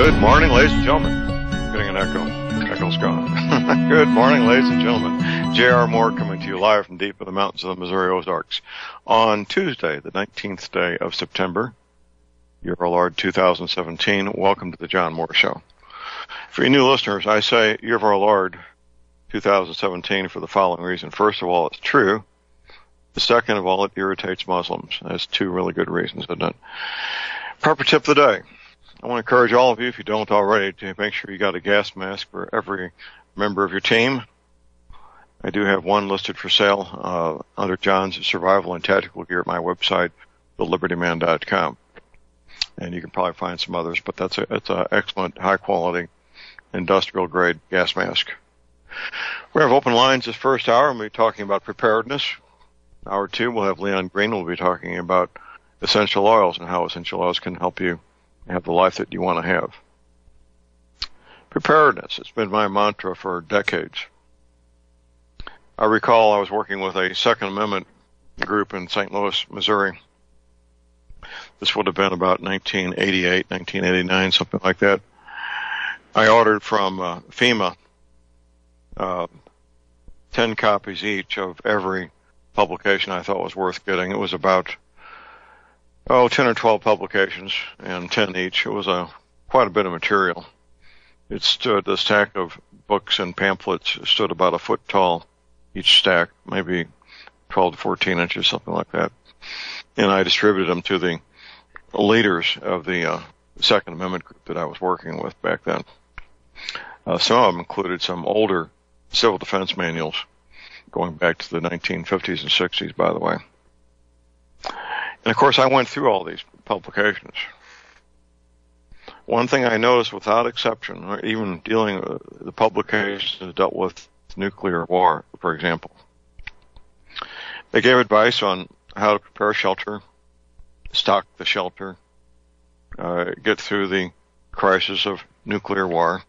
Good morning, ladies and gentlemen. Getting an echo. Echo's gone. Good morning, ladies and gentlemen. J.R. Moore coming to you live from deep in the mountains of the Missouri Ozarks on Tuesday, the 19th day of September, year of our Lord 2017. Welcome to the John Moore Show. For you new listeners, I say year of our Lord 2017 for the following reason. First of all, it's true. The second of all, it irritates Muslims. That's two really good reasons, isn't it? Proper tip of the day. I want to encourage all of you, if you don't already, to make sure you got a gas mask for every member of your team. I do have one listed for sale under John's Survival and Tactical Gear at my website, thelibertyman.com. And you can probably find some others, but it's an excellent, high-quality, industrial-grade gas mask. We have open lines this first hour, and we'll be talking about preparedness. Hour two, we'll have Leon Green. We'll be talking about essential oils and how essential oils can help you have the life that you want to have. Preparedness. It's been my mantra for decades. I recall I was working with a Second Amendment group in St. Louis, Missouri. This would have been about 1988, 1989, something like that. I ordered from FEMA 10 copies each of every publication I thought was worth getting. It was about 10 or 12 publications, and 10 each. It was quite a bit of material. The stack of books and pamphlets stood about a foot tall, each stack, maybe 12 to 14 inches, something like that. And I distributed them to the leaders of the Second Amendment group that I was working with back then. Some of them included some older civil defense manuals, going back to the 1950s and 60s, by the way. And, of course, I went through all these publications. One thing I noticed without exception, or even dealing with the publications that dealt with nuclear war, for example, they gave advice on how to prepare shelter, stock the shelter, get through the crisis of nuclear war,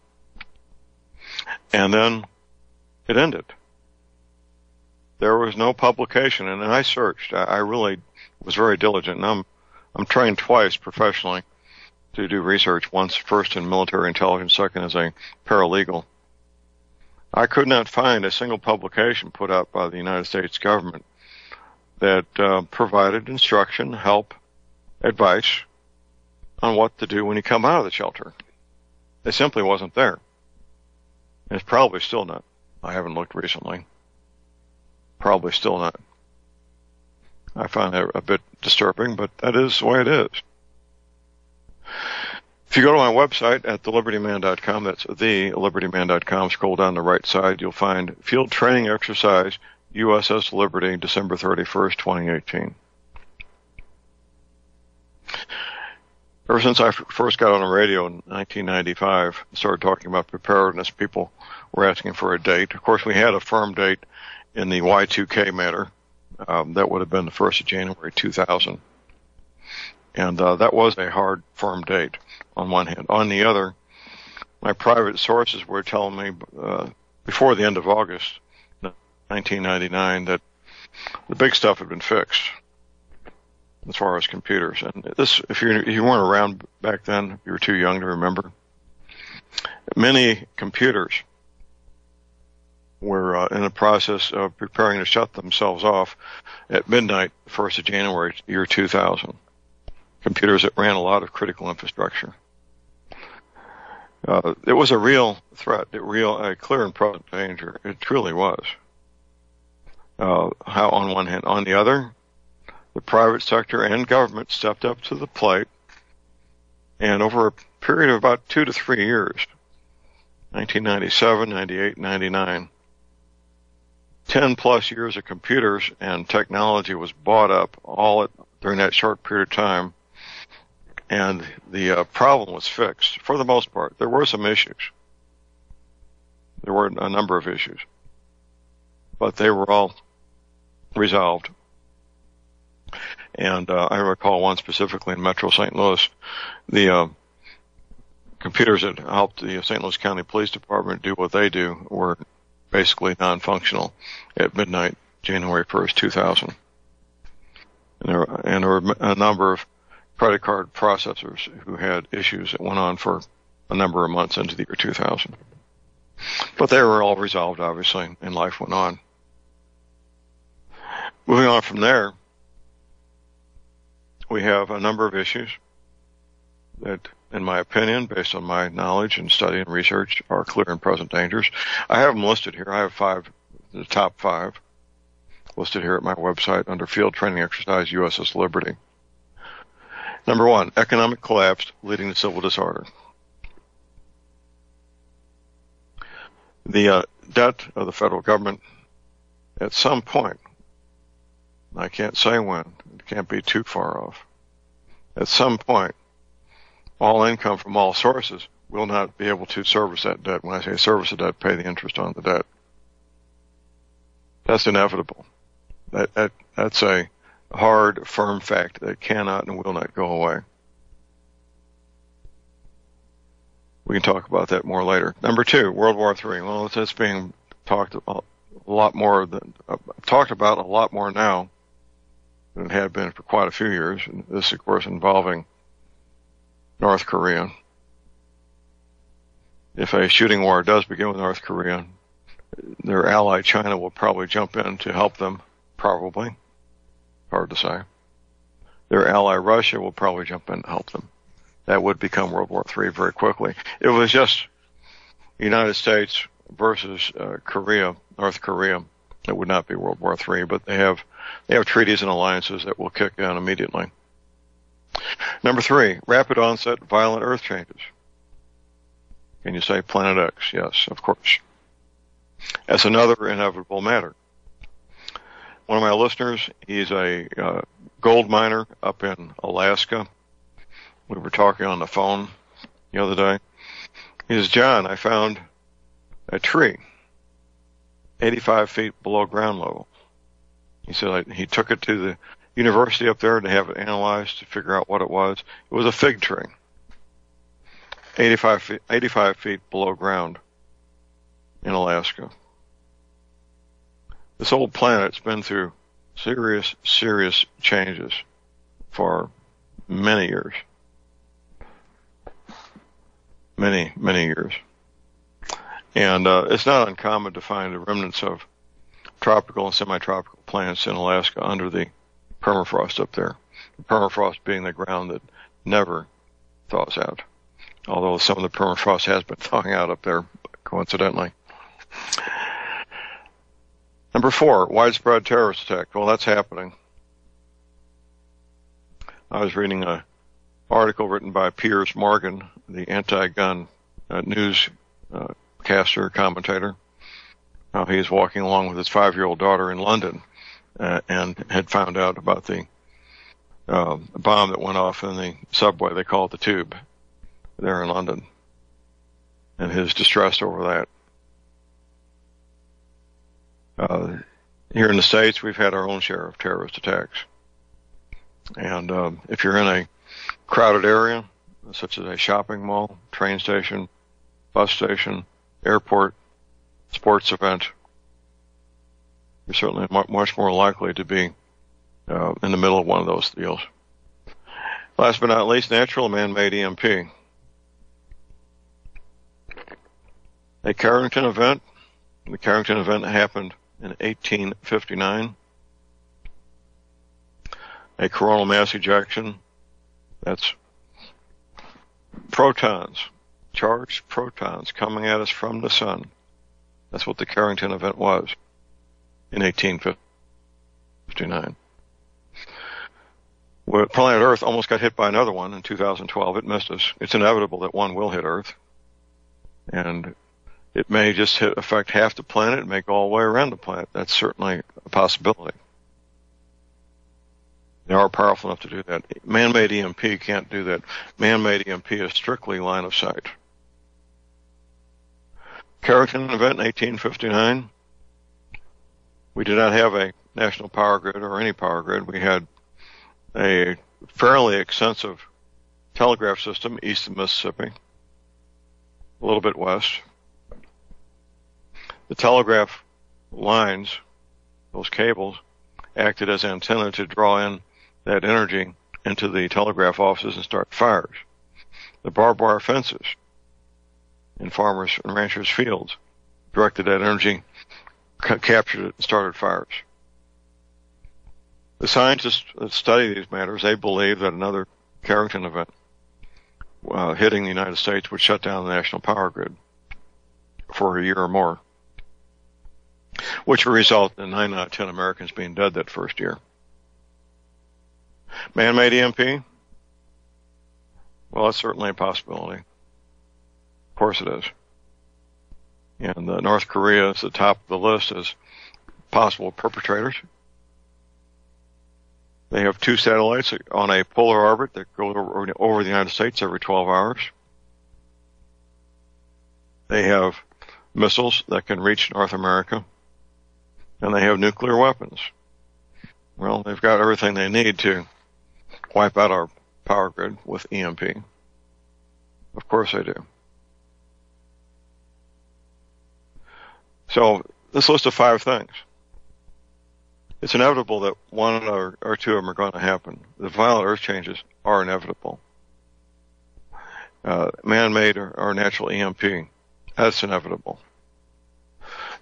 and then it ended. There was no publication, and I searched. I really was very diligent, and I'm trained twice professionally to do research, once first in military intelligence, second as a paralegal. I could not find a single publication put out by the United States government that provided instruction, help, advice on what to do when you come out of the shelter. It simply wasn't there. And it's probably still not. I haven't looked recently. Probably still not. I find that a bit disturbing, but that is the way it is. If you go to my website at thelibertyman.com, that's thelibertyman.com, scroll down the right side, you'll find Field Training Exercise, USS Liberty, December 31st, 2018. Ever since I first got on the radio in 1995, started talking about preparedness, people were asking for a date. Of course, we had a firm date in the Y2K matter. That would have been the 1st of January 2000. And that was a hard, firm date on one hand. On the other, my private sources were telling me before the end of August 1999 that the big stuff had been fixed as far as computers. And this, if you weren't around back then, you were too young to remember, many computers were in the process of preparing to shut themselves off at midnight, 1st of January, year 2000. Computers that ran a lot of critical infrastructure. It was a real threat, a clear and present danger. It truly was. How on one hand. On the other, the private sector and government stepped up to the plate, and over a period of about 2 to 3 years, 1997, 98, 99, 10 plus years of computers and technology was bought up during that short period of time, and the problem was fixed for the most part. There were some issues. There were a number of issues, but they were all resolved. And I recall one specifically in Metro St. Louis, the computers that helped the St. Louis County Police Department do what they do were basically non-functional at midnight, January 1st, 2000. And there were a number of credit card processors who had issues that went on for a number of months into the year 2000. But they were all resolved, obviously, and life went on. Moving on from there, we have a number of issues that, in my opinion, based on my knowledge and study and research, are clear and present dangers. I have them listed here. I have the top 5 listed here at my website under Field Training Exercise USS Liberty. Number 1, economic collapse leading to civil disorder. The debt of the federal government at some point, I can't say when, it can't be too far off, at some point, all income from all sources will not be able to service that debt. When I say service the debt, pay the interest on the debt. That's inevitable. That's a hard, firm fact that cannot and will not go away. We can talk about that more later. Number 2, World War III. Well, that's being talked about a lot more now than it had been for quite a few years. And this, of course, involving North Korea. If a shooting war does begin with North Korea, their ally China will probably jump in to help them, probably. Hard to say. Their ally Russia will probably jump in to help them. That would become World War III very quickly. It was just the United States versus North Korea. It would not be World War III, but they have treaties and alliances that will kick in immediately. Number 3, rapid onset violent earth changes. Can you say Planet X? Yes, of course. That's another inevitable matter. One of my listeners, he's a gold miner up in Alaska. We were talking on the phone the other day. He says, John, I found a tree 85 feet below ground level. He said he took it to the university up there to have it analyzed to figure out what it was. It was a fig tree, 85 feet below ground in Alaska. This old planet's been through serious changes for many years. Many years. And it's not uncommon to find the remnants of tropical and semi-tropical plants in Alaska under the permafrost up there. Permafrost being the ground that never thaws out, although some of the permafrost has been thawing out up there, coincidentally. Number 4, widespread terrorist attack. Well, that's happening. I was reading an article written by Piers Morgan, the anti-gun newscaster, commentator. How he is walking along with his 5-year-old daughter in London and had found out about the bomb that went off in the subway. They call it the Tube there in London, and his distress over that. Here in the States, we've had our own share of terrorist attacks. And if you're in a crowded area, such as a shopping mall, train station, bus station, airport, sports event, you're certainly much more likely to be in the middle of one of those deals. Last but not least, natural man-made EMP. A Carrington event. The Carrington event happened in 1859. A coronal mass ejection. That's protons, charged protons coming at us from the sun. That's what the Carrington event was in 1859. Well, planet Earth almost got hit by another one in 2012. It missed us. It's inevitable that one will hit Earth. And it may just affect half the planet. It may go all the way around the planet. That's certainly a possibility. They are powerful enough to do that. Man-made EMP can't do that. Man-made EMP is strictly line of sight. Carrington event in 1859. We did not have a national power grid or any power grid. We had a fairly extensive telegraph system east of Mississippi, a little bit west. The telegraph lines, those cables, acted as antenna to draw in that energy into the telegraph offices and start fires. The barbed wire fences in farmers' and ranchers' fields, directed at energy, captured it, and started fires. The scientists that study these matters, they believe that another Carrington event hitting the United States would shut down the national power grid for a year or more, which would result in 9 out of 10 Americans being dead that first year. Man-made EMP? Well, that's certainly a possibility. Of course it is. And North Korea is the top of the list as possible perpetrators. They have 2 satellites on a polar orbit that go over the United States every 12 hours. They have missiles that can reach North America. And they have nuclear weapons. Well, they've got everything they need to wipe out our power grid with EMP. Of course they do. So, this list of 5 things. It's inevitable that one or 2 of them are going to happen. The violent earth changes are inevitable. Man-made or natural EMP, that's inevitable.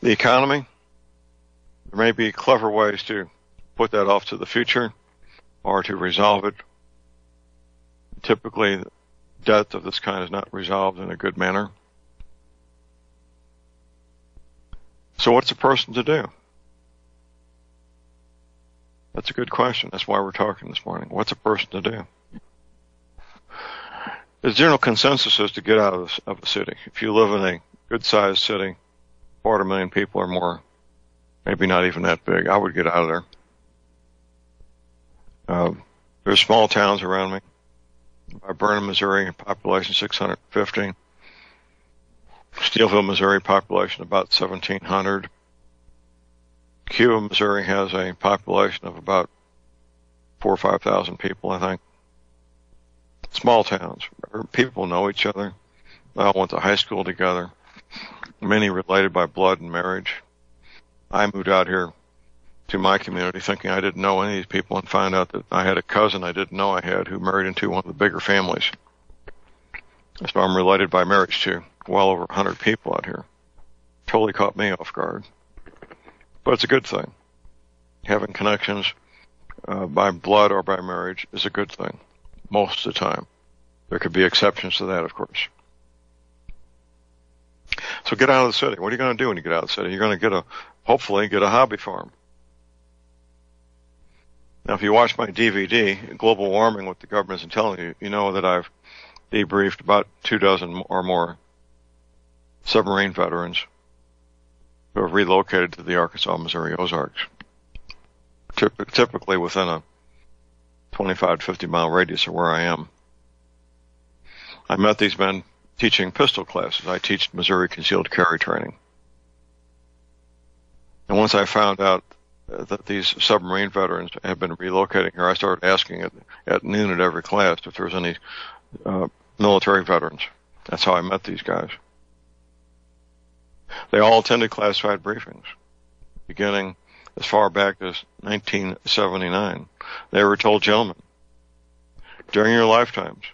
The economy, there may be clever ways to put that off to the future or to resolve it. Typically, death of this kind is not resolved in a good manner. So what's a person to do? That's a good question. That's why we're talking this morning. What's a person to do? The general consensus is to get out of the city. If you live in a good-sized city, 250,000 people or more, maybe not even that big, I would get out of there. There's small towns around me. Burnham, Missouri, population 650. Steelville, Missouri, population about 1,700. Cuba, Missouri has a population of about 4,000 or 5,000 people, I think. Small towns. People know each other. They all went to high school together. Many related by blood and marriage. I moved out here to my community thinking I didn't know any of these people and found out that I had a cousin I didn't know I had who married into one of the bigger families. So I'm related by marriage to well over 100 people out here. Totally caught me off guard. But it's a good thing. Having connections by blood or by marriage is a good thing, most of the time. There could be exceptions to that, of course. So get out of the city. What are you going to do when you get out of the city? You're going to hopefully get a hobby farm. Now, if you watch my DVD, Global Warming, what the government isn't telling you, you know that I've debriefed about 24 or more submarine veterans who have relocated to the Arkansas, Missouri Ozarks, typically within a 25 to 50 mile radius of where I am. I met these men teaching pistol classes. I teach Missouri concealed carry training. And once I found out that these submarine veterans have been relocating here, I started asking at noon at every class if there was any military veterans. That's how I met these guys. They all attended classified briefings, beginning as far back as 1979. They were told, gentlemen, during your lifetimes,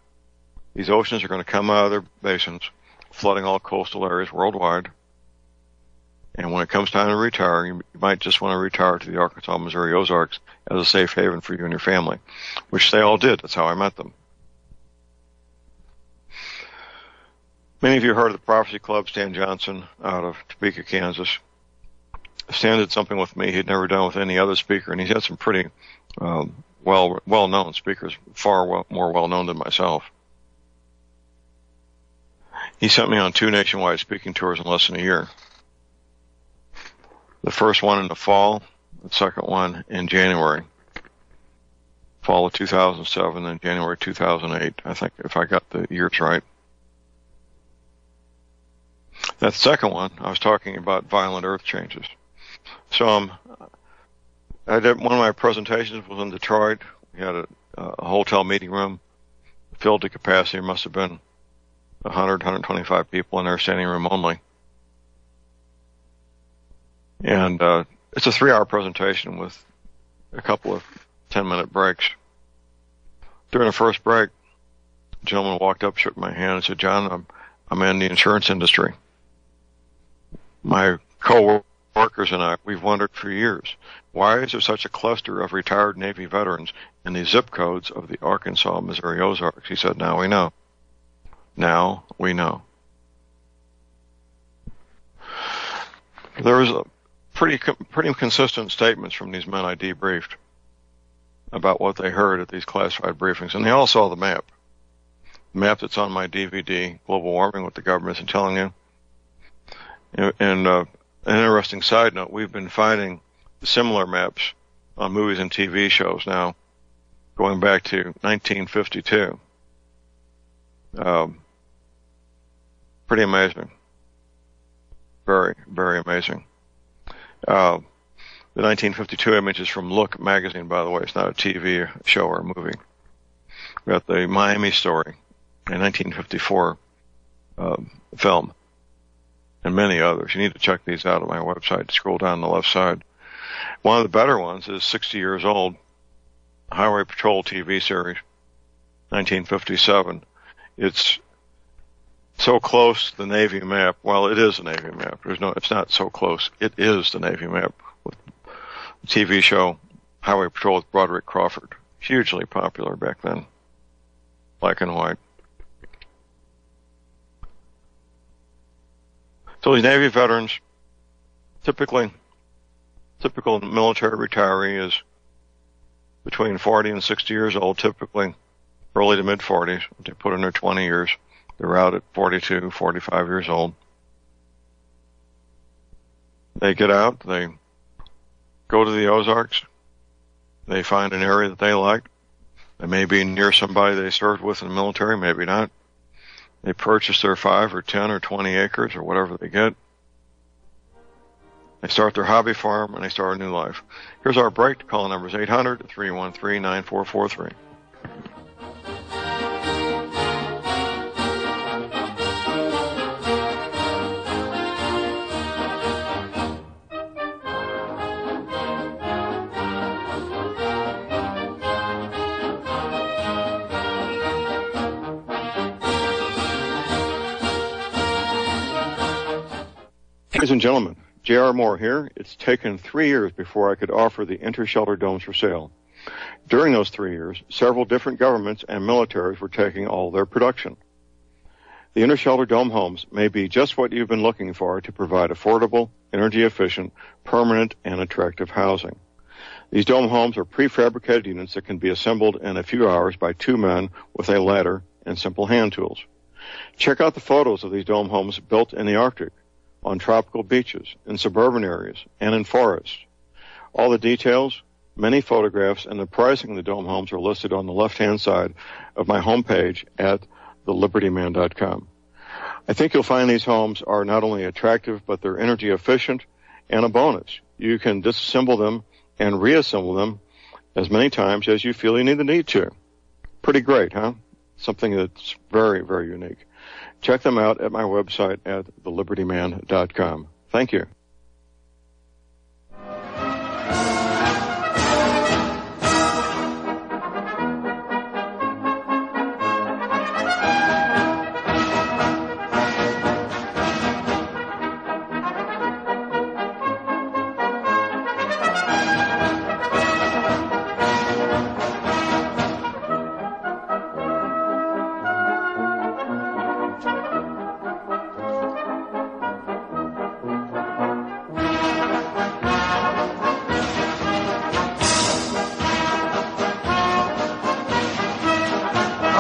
these oceans are going to come out of their basins, flooding all coastal areas worldwide. And when it comes time to retire, you might just want to retire to the Arkansas, Missouri Ozarks as a safe haven for you and your family, which they all did. That's how I met them. Many of you heard of the Prophecy Club, Stan Johnson, out of Topeka, Kansas. Stan did something with me he'd never done with any other speaker, and he's had some pretty well-known speakers, far more well-known than myself. He sent me on 2 nationwide speaking tours in less than a year. The first one in the fall, the second one in January. Fall of 2007 and January 2008, I think, if I got the years right. That second one, I was talking about violent earth changes. So I did one of my presentations was in Detroit. We had a hotel meeting room filled to capacity. There must have been 100, 125 people in there, standing room only. And it's a 3-hour presentation with a couple of 10-minute breaks. During the first break, a gentleman walked up, shook my hand, and said, "John, I'm in the insurance industry. My co-workers and I, we've wondered for years, why is there such a cluster of retired Navy veterans in the zip codes of the Arkansas, Missouri Ozarks? He said, now we know. Now we know. There was a pretty consistent statements from these men I debriefed about what they heard at these classified briefings, and they all saw the map. The map that's on my DVD, Global Warming, what the government isn't telling you. And an interesting side note, we've been finding similar maps on movies and TV shows now, going back to 1952. Pretty amazing. Very, very amazing. The 1952 image is from Look magazine, by the way. It's not a TV show or a movie. We got the Miami story, a 1954 film, and many others. You need to check these out on my website. Scroll down the left side. One of the better ones is 60 years old, Highway Patrol TV series, 1957. It's so close to the Navy map. Well, it is a Navy map. It's not so close. It is the Navy map. With the TV show Highway Patrol with Broderick Crawford, hugely popular back then, black and white. So these Navy veterans, typical military retiree is between 40 and 60 years old, typically early to mid 40s. They put in their 20 years. They're out at 42, 45 years old. They get out, they go to the Ozarks, they find an area that they like. They may be near somebody they served with in the military, maybe not. They purchase their 5 or 10 or 20 acres or whatever they get. They start their hobby farm and they start a new life. Here's our break. The call number is 800-313-9443. Ladies and gentlemen, J.R. Moore here. It's taken 3 years before I could offer the inter-shelter domes for sale. During those 3 years, several different governments and militaries were taking all their production. The inter-shelter dome homes may be just what you've been looking for to provide affordable, energy-efficient, permanent, and attractive housing. These dome homes are prefabricated units that can be assembled in a few hours by 2 men with a ladder and simple hand tools. Check out the photos of these dome homes built in the Arctic, on tropical beaches, in suburban areas, and in forests. All the details, many photographs, and the pricing of the dome homes are listed on the left-hand side of my homepage at thelibertyman.com. I think you'll find these homes are not only attractive, but they're energy efficient, and a bonus. You can disassemble them and reassemble them as many times as you feel you need to. Pretty great, huh? Something that's very, very unique. Check them out at my website at thelibertyman.com. Thank you.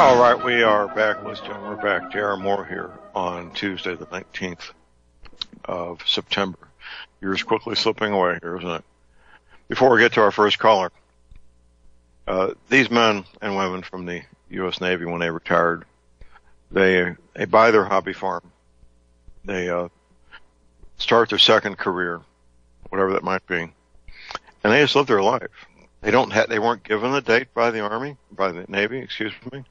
All right, we are back, ladies and gentlemen. We're back. J.R. Moore here on Tuesday, the 19th of September. Year's quickly slipping away here, isn't it? Before we get to our first caller, these men and women from the U.S. Navy, when they retired, they buy their hobby farm. They start their second career, whatever that might be, and they just live their life. They weren't given a date by the Navy, excuse me.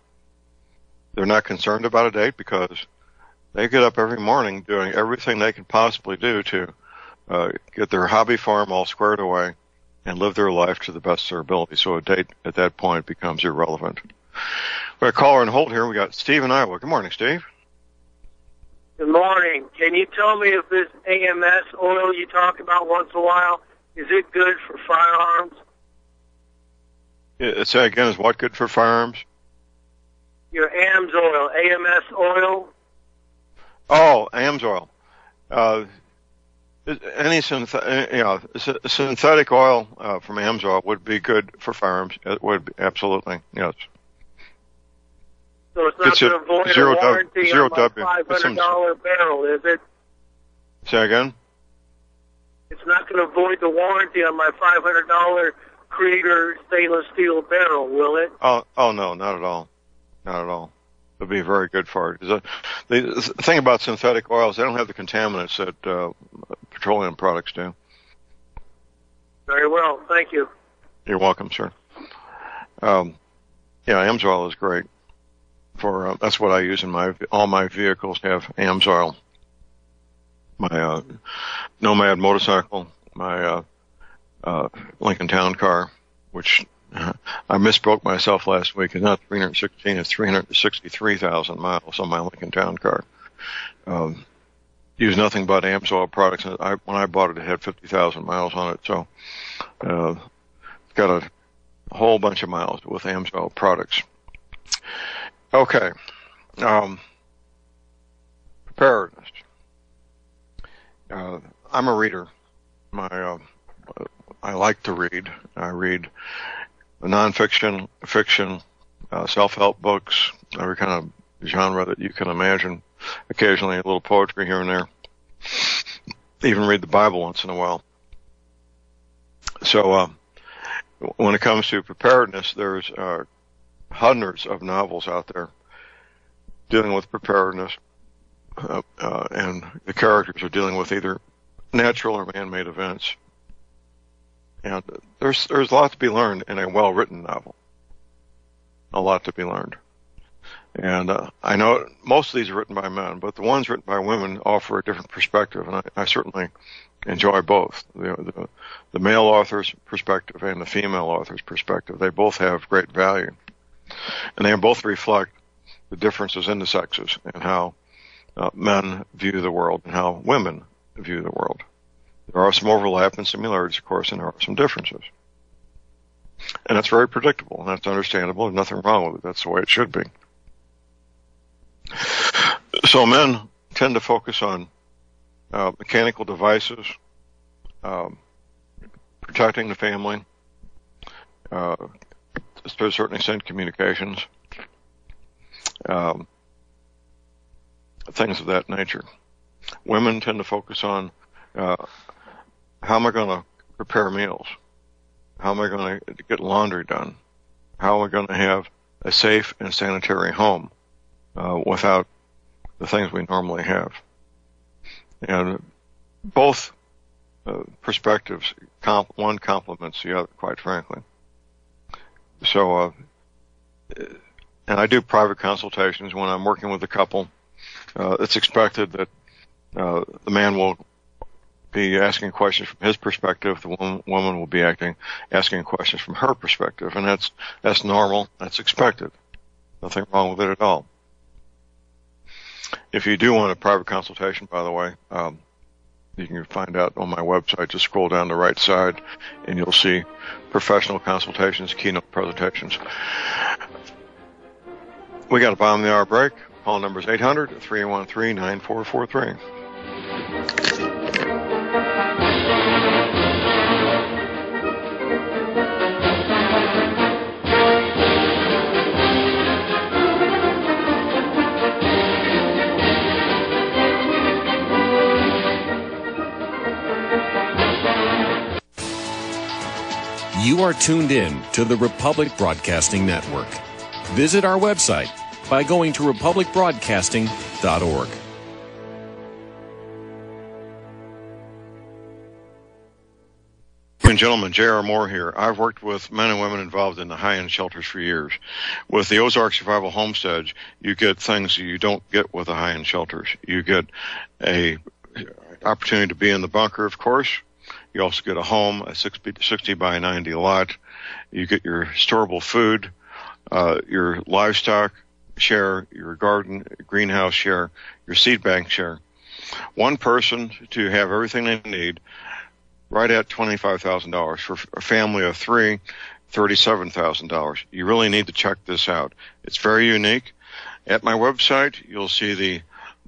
They're not concerned about a date because they get up every morning doing everything they can possibly do to get their hobby farm all squared away and live their life to the best of their ability. So a date at that point becomes irrelevant. We got a caller on hold here. We got Steve in Iowa. Good morning, Steve. Good morning. Can you tell me if this AMS oil you talk about once in a while, is it good for firearms? Say again, is what good for firearms? Your AMS oil, AMS oil. Oh, AMS oil. Any synthetic oil from AMS oil would be good for firearms. It would be, absolutely, yes. So it's not going to void a warranty on my $500 barrel, is it? Say again? It's not going to void the warranty on my $500 Creator stainless steel barrel, will it? Oh no, not at all. Not at all. It'll be very good for it. The thing about synthetic oils, they don't have the contaminants that petroleum products do. Very well. Thank you. You're welcome, sir. AMS oil is great. That's what I use in all my vehicles have AMS oil. My Nomad motorcycle, my Lincoln Town car, which I misspoke myself last week. It's not 316, it's 363,000 miles on my Lincoln Town car. Use nothing but AMS oil products. When I bought it, it had 50,000 miles on it. So, got a whole bunch of miles with AMS oil products. Okay. Preparedness. I'm a reader. I like to read. I read nonfiction, fiction, self-help books, every kind of genre that you can imagine. Occasionally a little poetry here and there. Even read the Bible once in a while. So, when it comes to preparedness, there's hundreds of novels out there dealing with preparedness, and the characters are dealing with either natural or man-made events. And there's a lot to be learned in a well-written novel. A lot to be learned. And I know most of these are written by men, but the ones written by women offer a different perspective, and I certainly enjoy both. The male author's perspective and the female author's perspective, they both have great value. And they both reflect the differences in the sexes and how men view the world and how women view the world. There are some overlap and similarities, of course, and there are some differences. And that's very predictable, and that's understandable. There's nothing wrong with it. That's the way it should be. So men tend to focus on mechanical devices, protecting the family, to a certain extent communications, things of that nature. Women tend to focus on how am I going to prepare meals? How am I going to get laundry done? How am I going to have a safe and sanitary home without the things we normally have? And both perspectives, one complements the other, quite frankly. So, and I do private consultations when I'm working with a couple. It's expected that the man will be asking questions from his perspective. The woman will be asking questions from her perspective, and that's normal. That's expected. Nothing wrong with it at all. If you do want a private consultation, by the way, you can find out on my website. Just scroll down the right side, and you'll see professional consultations, keynote presentations. We got a bottom of the hour break. Call number is 800-313-9443. You are tuned in to the Republic Broadcasting Network. Visit our website by going to republicbroadcasting.org. Ladies and gentlemen, J.R. Moore here. I've worked with men and women involved in the high-end shelters for years. With the Ozark Survival Homesteads, you get things you don't get with the high-end shelters. You get a opportunity to be in the bunker, of course. You also get a home, a 60 by 90 lot. You get your storable food, your livestock, share, your garden, greenhouse share, your seed bank share. One person to have everything they need, right at $25,000. For a family of three, $37,000. You really need to check this out. It's very unique. At my website, you'll see the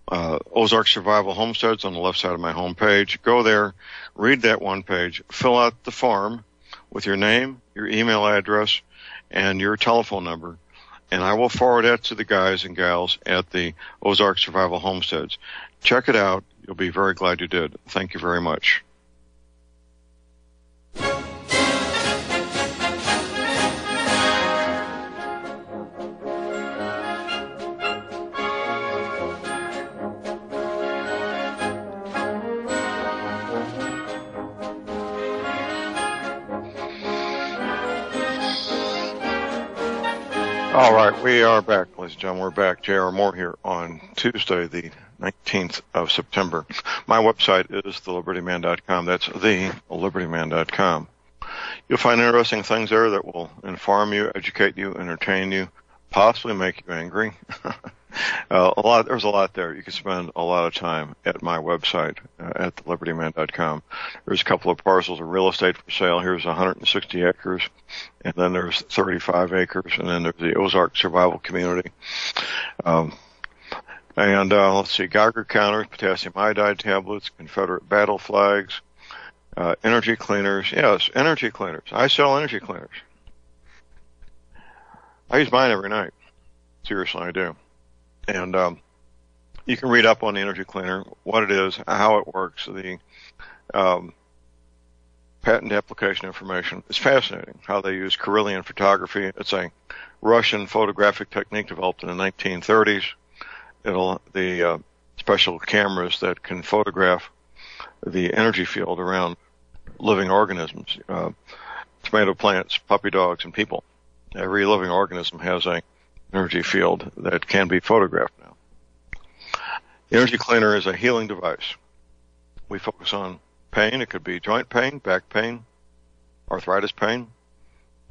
Ozark Survival Homesteads on the left side of my homepage. Go there, read that one page, fill out the form with your name, your email address, and your telephone number, and I will forward that to the guys and gals at the Ozark Survival Homesteads. Check it out. You'll be very glad you did. Thank you very much. All right, we are back, ladies and gentlemen. We're back. J.R. Moore here on Tuesday, the 19th of September. My website is thelibertyman.com. That's thelibertyman.com. You'll find interesting things there that will inform you, educate you, entertain you, possibly make you angry. There's a lot there. You can spend a lot of time at my website, at thelibertyman.com. There's a couple of parcels of real estate for sale. Here's 160 acres, and then there's 35 acres, and then there's the Ozark Survival Community. Let's see, Geiger counters, potassium iodide tablets, Confederate battle flags, energy cleaners. Yes, energy cleaners. I sell energy cleaners. I use mine every night. Seriously, I do. And you can read up on the energy cleaner, what it is, how it works, the patent application information. It's fascinating how they use Carillion photography. It's a Russian photographic technique developed in the 1930s. The special cameras that can photograph the energy field around living organisms, tomato plants, puppy dogs, and people. Every living organism has a energy field that can be photographed now. The energy cleaner is a healing device. We focus on pain. It could be joint pain, back pain, arthritis pain.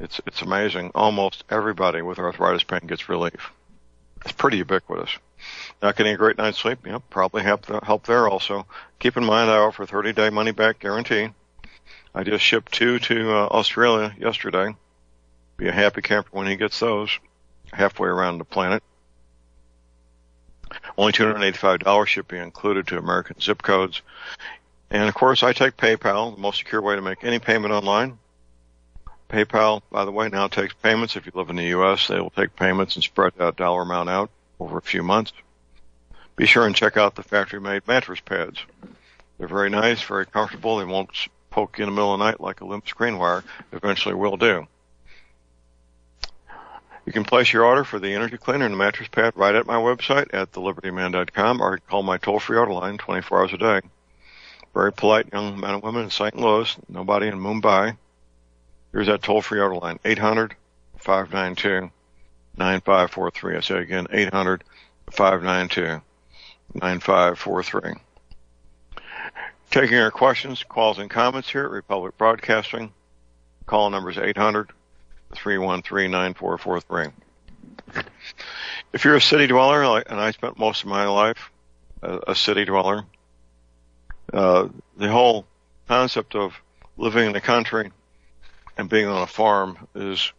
It's amazing. Almost everybody with arthritis pain gets relief. It's pretty ubiquitous. Not getting a great night's sleep? Yep, probably help there also. Keep in mind I offer a 30-day money-back guarantee. I just shipped 2 to Australia yesterday. Be a happy camper when he gets those. Halfway around the planet. Only $285 should be included to American zip codes. And, of course, I take PayPal, the most secure way to make any payment online. PayPal, by the way, now takes payments. If you live in the U.S., they will take payments and spread that dollar amount out over a few months. Be sure and check out the factory-made mattress pads. They're very nice, very comfortable. They won't poke you in the middle of the night like a limp screen wire. Eventually will do. You can place your order for the energy cleaner and the mattress pad right at my website at thelibertyman.com, or call my toll-free order line 24 hours a day. Very polite young men and women in St. Louis, nobody in Mumbai. Here's that toll-free order line, 800-592-9543. I say again, 800-592-9543. Taking your questions, calls, and comments here at Republic Broadcasting. Call number is 800-313-9443. If you're a city dweller, and I spent most of my life a city dweller, the whole concept of living in the country and being on a farm is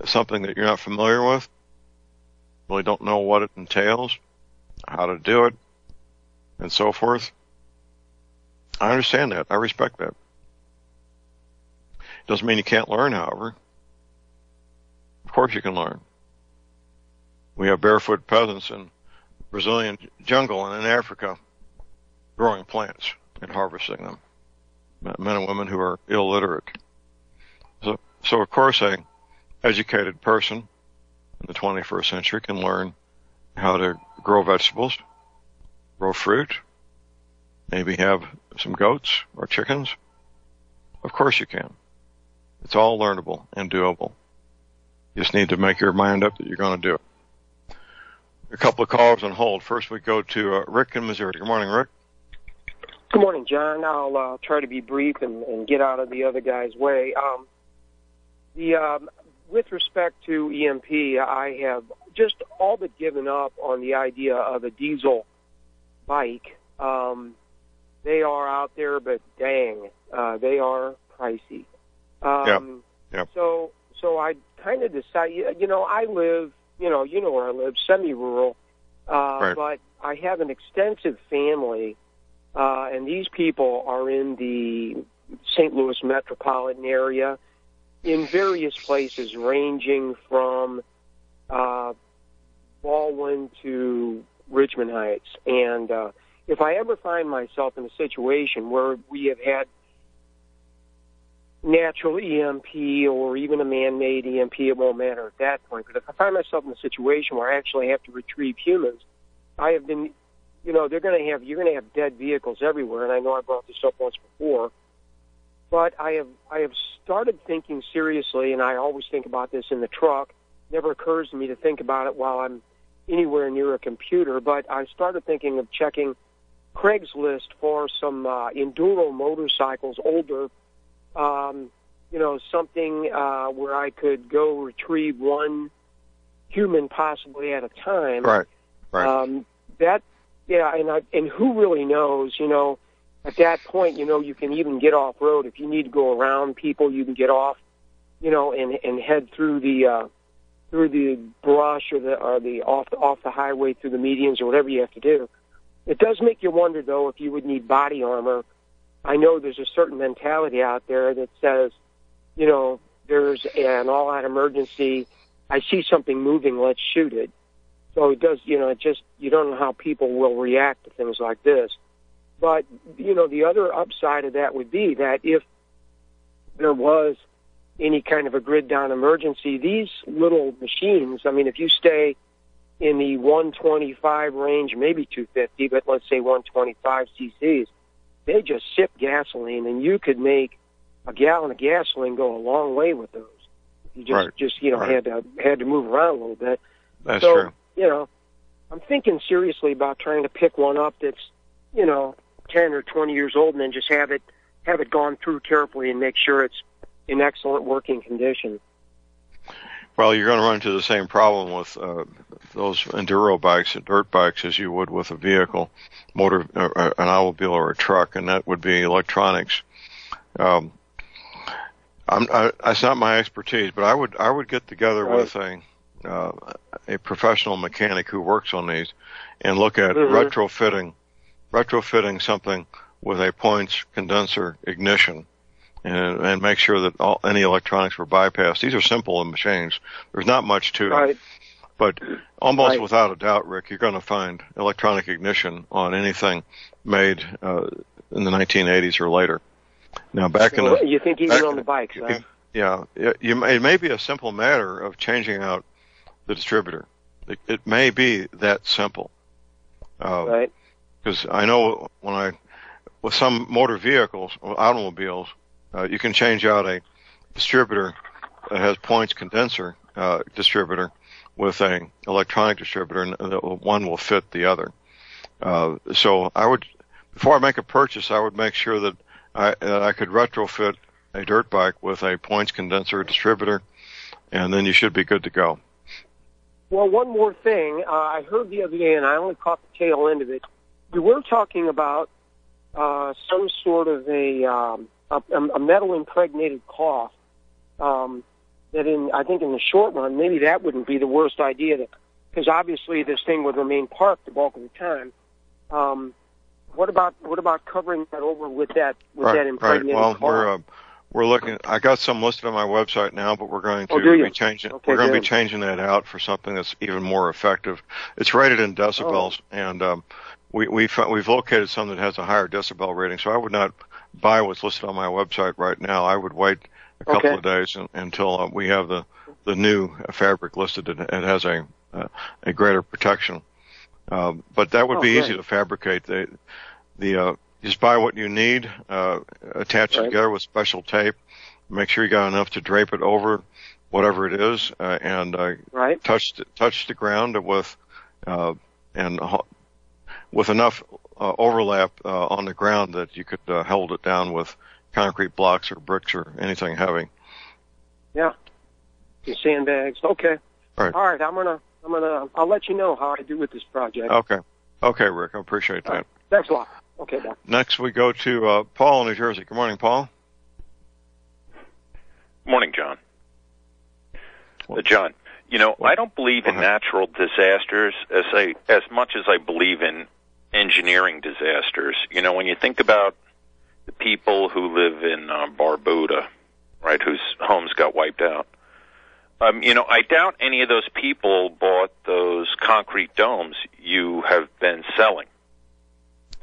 something that you're not familiar with, really don't know what it entails, how to do it, and so forth. I understand that. I respect that. Doesn't mean you can't learn, however. Of course you can learn. We have barefoot peasants in Brazilian jungle and in Africa growing plants and harvesting them. Men and women who are illiterate. So of course, an educated person in the 21st century can learn how to grow vegetables, grow fruit, maybe have some goats or chickens. Of course you can. It's all learnable and doable. You just need to make your mind up that you're going to do it. A couple of callers on hold. First we go to Rick in Missouri. Good morning, Rick. Good morning, John. I'll try to be brief and get out of the other guy's way. With respect to EMP, I have just all but given up on the idea of a diesel bike. They are out there, but dang, they are pricey. Yep. So I kind of decided, I live, you know where I live, semi-rural, Right. but I have an extensive family, and these people are in the St. Louis metropolitan area in various places ranging from Baldwin to Richmond Heights. And if I ever find myself in a situation where we have had natural EMP or even a man-made EMP, it won't matter at that point. But if I find myself in a situation where I actually have to retrieve humans, I have been, you're going to have dead vehicles everywhere. And I know I brought this up once before, but I have started thinking seriously, and I always think about this in the truck. Never occurs to me to think about it while I'm anywhere near a computer, but I started thinking of checking Craigslist for some enduro motorcycles, older, something where I could go retrieve one human possibly at a time. Right. And who really knows, at that point, you can even get off road. If you need to go around people, you can get off, and head through the brush or the off the highway through the medians or whatever you have to do. It does make you wonder, though, if you would need body armor. I know there's a certain mentality out there that says, there's an all-out emergency. I see something moving, let's shoot it. So it does, you don't know how people will react to things like this. But, the other upside of that would be that if there was any kind of a grid-down emergency, these little machines, if you stay in the 125 range, maybe 250, but let's say 125 cc's, they just sip gasoline, and you could make a gallon of gasoline go a long way with those. You had to move around a little bit. That's true. I'm thinking seriously about trying to pick one up that's, 10 or 20 years old, and then just have it gone through carefully and make sure it's in excellent working condition. Well, you're going to run into the same problem with those enduro bikes and dirt bikes as you would with a vehicle, an automobile or a truck, and that would be electronics. It's not my expertise, but I would get together with a professional mechanic who works on these and look at retrofitting something with a points condenser ignition. And make sure that any electronics were bypassed. These are simple machines. There's not much to them. But almost without a doubt, Rick, you're going to find electronic ignition on anything made in the 1980s or later. Now, you think even on the bikes, huh? Yeah. It may be a simple matter of changing out the distributor. It may be that simple. Because I know with some motor vehicles, automobiles, you can change out a distributor that has points condenser distributor with an electronic distributor, and one will fit the other. So before I make a purchase, I would make sure that I could retrofit a dirt bike with a points condenser distributor, and then you should be good to go. Well, one more thing. I heard the other day, and I only caught the tail end of it. We were talking about some sort of a metal-impregnated cloth that I think in the short run, maybe that wouldn't be the worst idea, because obviously this thing would remain parked the bulk of the time. What about covering that over with that impregnated cloth? Well, we're looking. I got some listed on my website now, but we're going to be changing. Okay, we're going to be changing that out for something that's even more effective. It's rated in decibels, and we've located some that has a higher decibel rating. So I would not buy what's listed on my website right now. I would wait a couple of days until we have the new fabric listed. It has a greater protection. But that would be easy to fabricate. Just buy what you need, attach it together with special tape, make sure you got enough to drape it over whatever it is, and touch the ground with enough overlap on the ground that you could hold it down with concrete blocks or bricks or anything heavy. Yeah, the sandbags. Okay. Right. All right, I'll let you know how I do with this project. Okay, Rick, I appreciate that. Thanks a lot. Okay, bye. Next, we go to Paul in New Jersey. Good morning, Paul. Morning, John. John, I don't believe in natural disasters as much as I believe in engineering disasters. When you think about the people who live in Barbuda, right, whose homes got wiped out, I doubt any of those people bought those concrete domes you have been selling.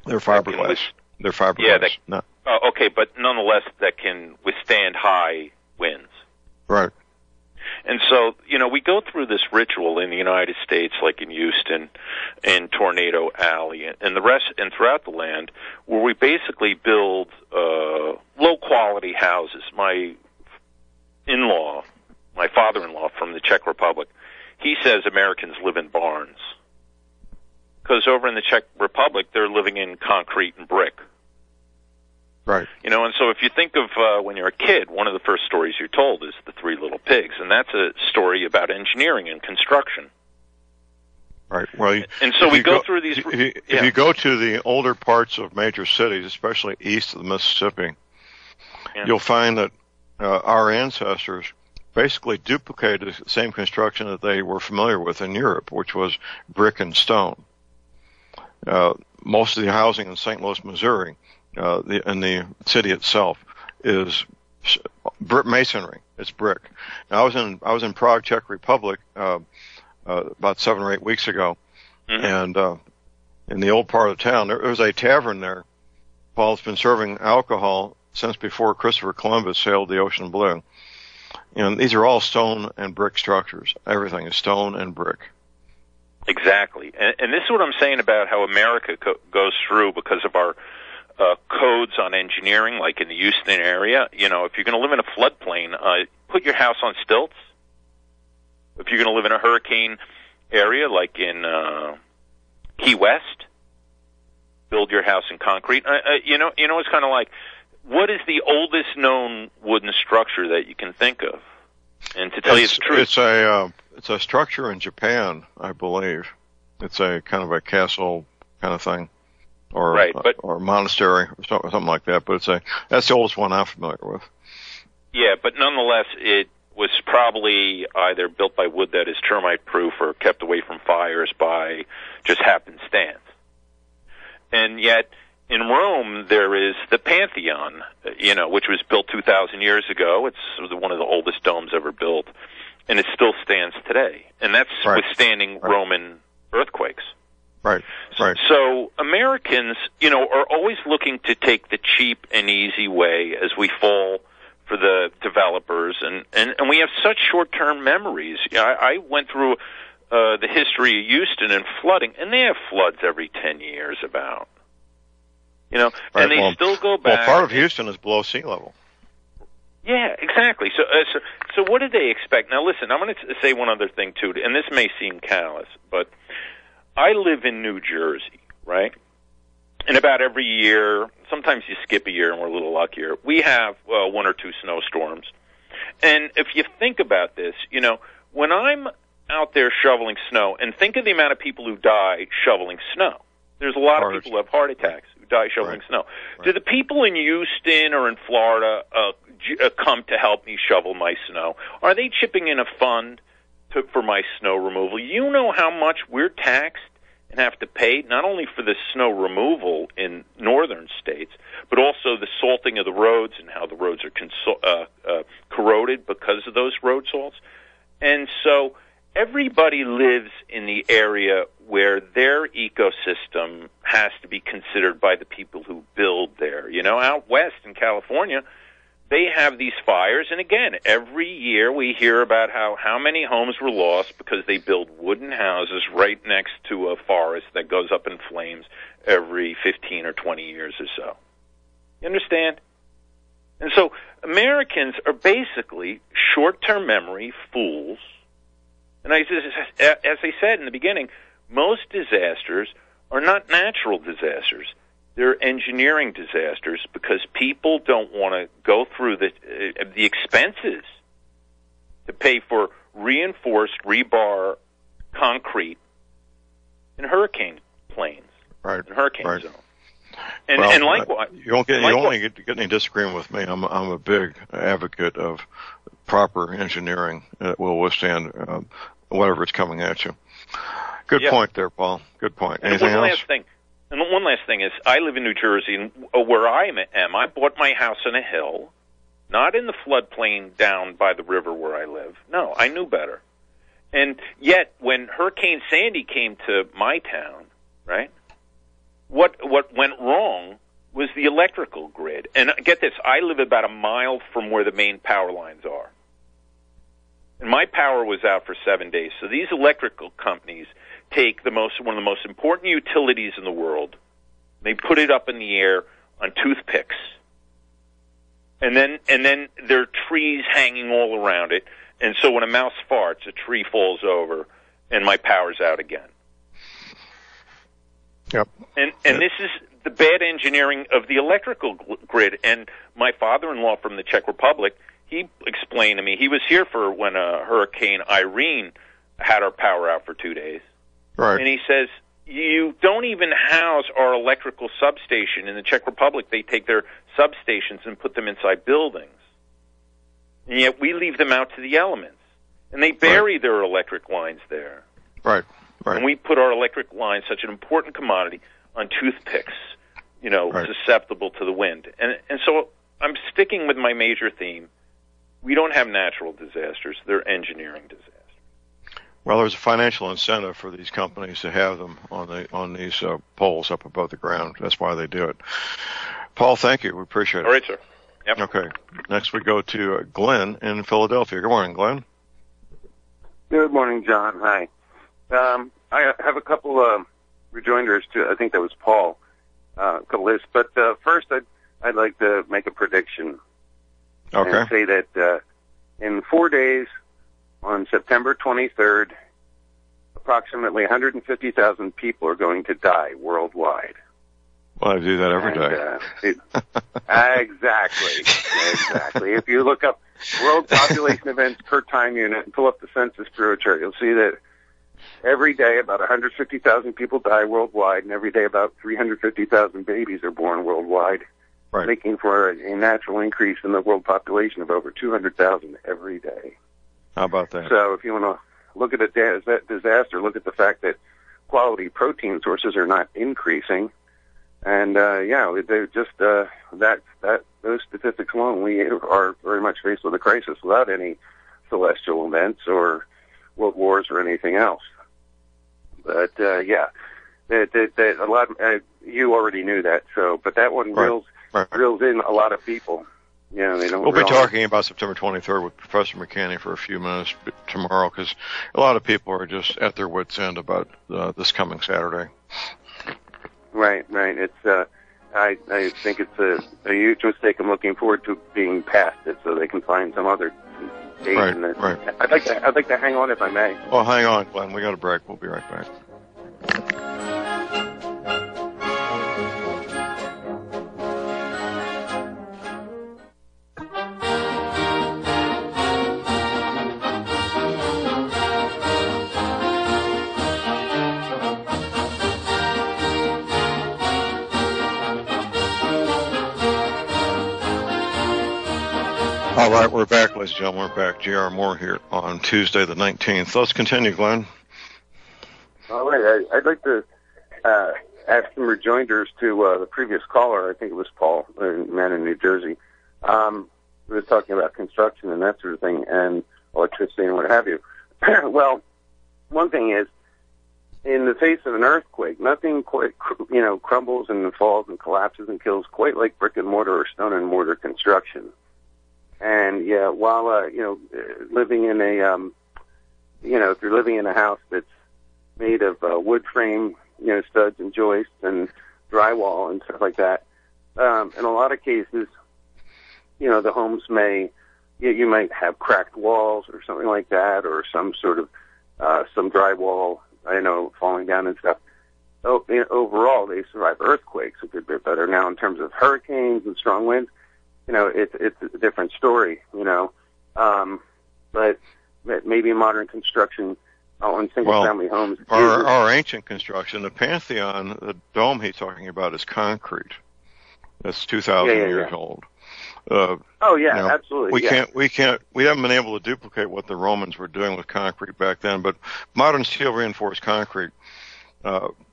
They're fiberglass. They're fiberglass. Yeah, okay, but nonetheless, that can withstand high winds. Right. And so, we go through this ritual in the United States, like in Houston, in Tornado Alley, and the rest, and throughout the land, where we basically build low-quality houses. My father-in-law from the Czech Republic, he says Americans live in barns. Because over in the Czech Republic, they're living in concrete and brick. Right. And so if you think of when you're a kid, one of the first stories you're told is The Three Little Pigs, and that's a story about engineering and construction. Right. Well, and so we go through these. If you go to the older parts of major cities, especially east of the Mississippi, you'll find that our ancestors basically duplicated the same construction that they were familiar with in Europe, which was brick and stone. Most of the housing in St. Louis, Missouri, in the city itself, is masonry. It's brick. Now, I was in Prague, Czech Republic, about 7 or 8 weeks ago, and in the old part of town, there was a tavern there. Paul's been serving alcohol since before Christopher Columbus sailed the ocean blue. And these are all stone and brick structures. Everything is stone and brick. Exactly. And this is what I'm saying about how America goes through because of our codes on engineering, like in the Houston area. If you're going to live in a floodplain, put your house on stilts. If you're going to live in a hurricane area, like in Key West, build your house in concrete. It's kind of like, what is the oldest known wooden structure that you can think of? And to tell you the truth, it's a structure in Japan, I believe. It's a kind of a castle kind of thing, or or monastery or something like that. But that's the oldest one I'm familiar with. Yeah, but nonetheless, it was probably either built by wood that is termite-proof or kept away from fires by just happenstance. And yet, in Rome, there is the Pantheon, which was built 2,000 years ago. It's one of the oldest domes ever built, and it still stands today. And that's withstanding Roman earthquakes. Right. So Americans, are always looking to take the cheap and easy way as we fall for the developers, and we have such short-term memories. I went through the history of Houston and flooding, and they have floods every 10 years about. And they still go back. Well, part of Houston is below sea level. Yeah, exactly. So what did they expect? Now, listen, I'm going to say one other thing, too, and this may seem callous, but I live in New Jersey, right? And about every year, sometimes you skip a year and we're a little luckier, we have 1 or 2 snowstorms. And if you think about this, when I'm out there shoveling snow, and think of the amount of people who die shoveling snow. There's a lot of people who have heart attacks who die shoveling snow. Right. Do the people in Houston or in Florida come to help me shovel my snow? Are they chipping in a fund for my snow removal? You know how much we're taxed and have to pay not only for the snow removal in northern states, but also the salting of the roads and how the roads are corroded because of those road salts. And so everybody lives in the area where their ecosystem has to be considered by the people who build there. Out west in California, they have these fires, and again, every year we hear about how many homes were lost because they build wooden houses right next to a forest that goes up in flames every 15 or 20 years or so. You understand? And so Americans are basically short-term memory fools. And as I said in the beginning, most disasters are not natural disasters. They're engineering disasters because people don't want to go through the expenses to pay for reinforced rebar concrete in hurricane planes, right, in hurricane right. zone. And likewise, you won't get any disagreement with me. I'm a big advocate of proper engineering that will withstand whatever is coming at you. Good point there, Paul. Good point. Anything else? One last thing is, I live in New Jersey, and where I am, I bought my house on a hill, not in the floodplain down by the river where I live. No, I knew better. And yet, when Hurricane Sandy came to my town, right, what went wrong was the electrical grid. And get this, I live about a mile from where the main power lines are. And my power was out for 7 days. So these electrical companies take one of the most important utilities in the world, they put it up in the air on toothpicks. And then there are trees hanging all around it. And so when a mouse farts, a tree falls over, and my power's out again. Yep. And this is the bad engineering of the electrical grid. And my father-in-law from the Czech Republic, he explained to me, he was here for when Hurricane Irene had our power out for 2 days. Right. And he says, you don't even house our electrical substation. In the Czech Republic, they take their substations and put them inside buildings. And yet we leave them out to the elements. And they bury their electric lines there. Right, right. And we put our electric lines, such an important commodity, on toothpicks, susceptible to the wind. And so I'm sticking with my major theme. We don't have natural disasters. They're engineering disasters. Well, there's a financial incentive for these companies to have them on these poles up above the ground. That's why they do it. Paul, thank you. We appreciate it. All right, sir. Yep. Okay. Next we go to Glenn in Philadelphia. Good morning, Glenn. Good morning, John. Hi. I have a couple rejoinders to, I think that was Paul, a couple lists. But first, I'd like to make a prediction. Okay. And say that in 4 days, on September 23rd, approximately 150,000 people are going to die worldwide. Well, I do that every day. Exactly. If you look up world population events per time unit and pull up the Census Bureau chart, you'll see that every day about 150,000 people die worldwide, and every day about 350,000 babies are born worldwide, making for a natural increase in the world population of over 200,000 every day. How about that? So if you want to look at a disaster, look at the fact that quality protein sources are not increasing. And, they're just, those statistics alone, we are very much faced with a crisis without any celestial events or world wars or anything else. But, a lot, you already knew that, but that one reels in a lot of people. Yeah, they don't. We'll be talking about September 23rd with Professor McCanny for a few minutes tomorrow, because a lot of people are just at their wits' end about this coming Saturday. Right. It's I think it's a huge mistake. I'm looking forward to being past it so they can find some other date. Right. I'd like to hang on if I may. Well, hang on, Glenn. We got a break. We'll be right back. All right, we're back, ladies and gentlemen. We're back. J.R. Moore here on Tuesday the 19th. Let's continue, Glenn. All right. I'd like to add some rejoinders to the previous caller. I think it was Paul, a man in New Jersey. We were talking about construction and that sort of thing, and electricity and what have you. Well, one thing is, in the face of an earthquake, nothing quite, crumbles and falls and collapses and kills quite like brick and mortar or stone and mortar construction. And while living in a, if you're living in a house that's made of wood frame, studs and joists and drywall and stuff like that, in a lot of cases, the homes you might have cracked walls or something like that, or some sort of some drywall, falling down and stuff. So overall, they survive earthquakes a good bit better. Now, in terms of hurricanes and strong winds, it's a different story, but maybe modern construction on single-family homes. Our ancient construction, the Pantheon, the dome he's talking about is concrete. That's 2,000 years old. Absolutely. We haven't been able to duplicate what the Romans were doing with concrete back then, but modern steel reinforced concrete,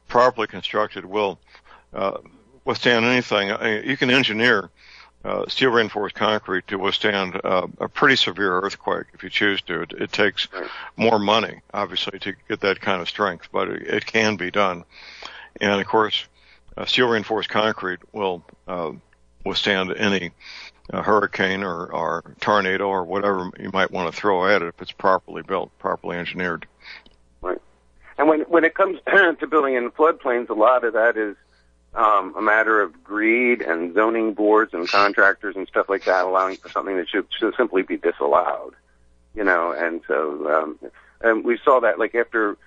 properly constructed, will withstand anything. You can engineer steel reinforced concrete to withstand a pretty severe earthquake if you choose to. It takes more money, obviously, to get that kind of strength, but it can be done. And of course, steel reinforced concrete will withstand any hurricane or tornado or whatever you might want to throw at it if it's properly built, properly engineered. Right. And when it comes to building in floodplains, a lot of that is a matter of greed and zoning boards and contractors and stuff like that, allowing for something that should simply be disallowed. And so and we saw that after.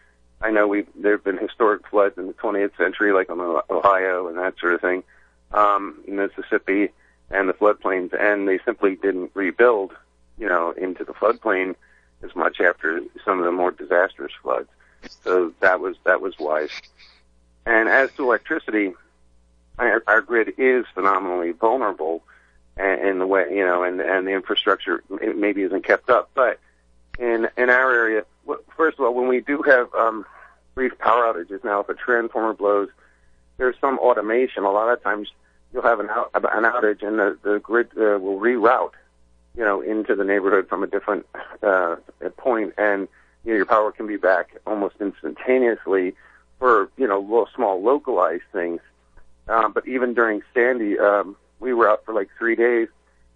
I know there have been historic floods in the 20th century, like on Ohio and that sort of thing, Mississippi and the floodplains, and they simply didn't rebuild, into the floodplain as much after some of the more disastrous floods. So that was wise. And as to electricity, our grid is phenomenally vulnerable in the way, and the infrastructure maybe isn't kept up. But in our area, first of all, when we do have brief power outages now, if a transformer blows, there's some automation. A lot of times you'll have an outage, and the grid will reroute, into the neighborhood from a different point, and your power can be back almost instantaneously for small localized things. But even during Sandy, we were out for 3 days,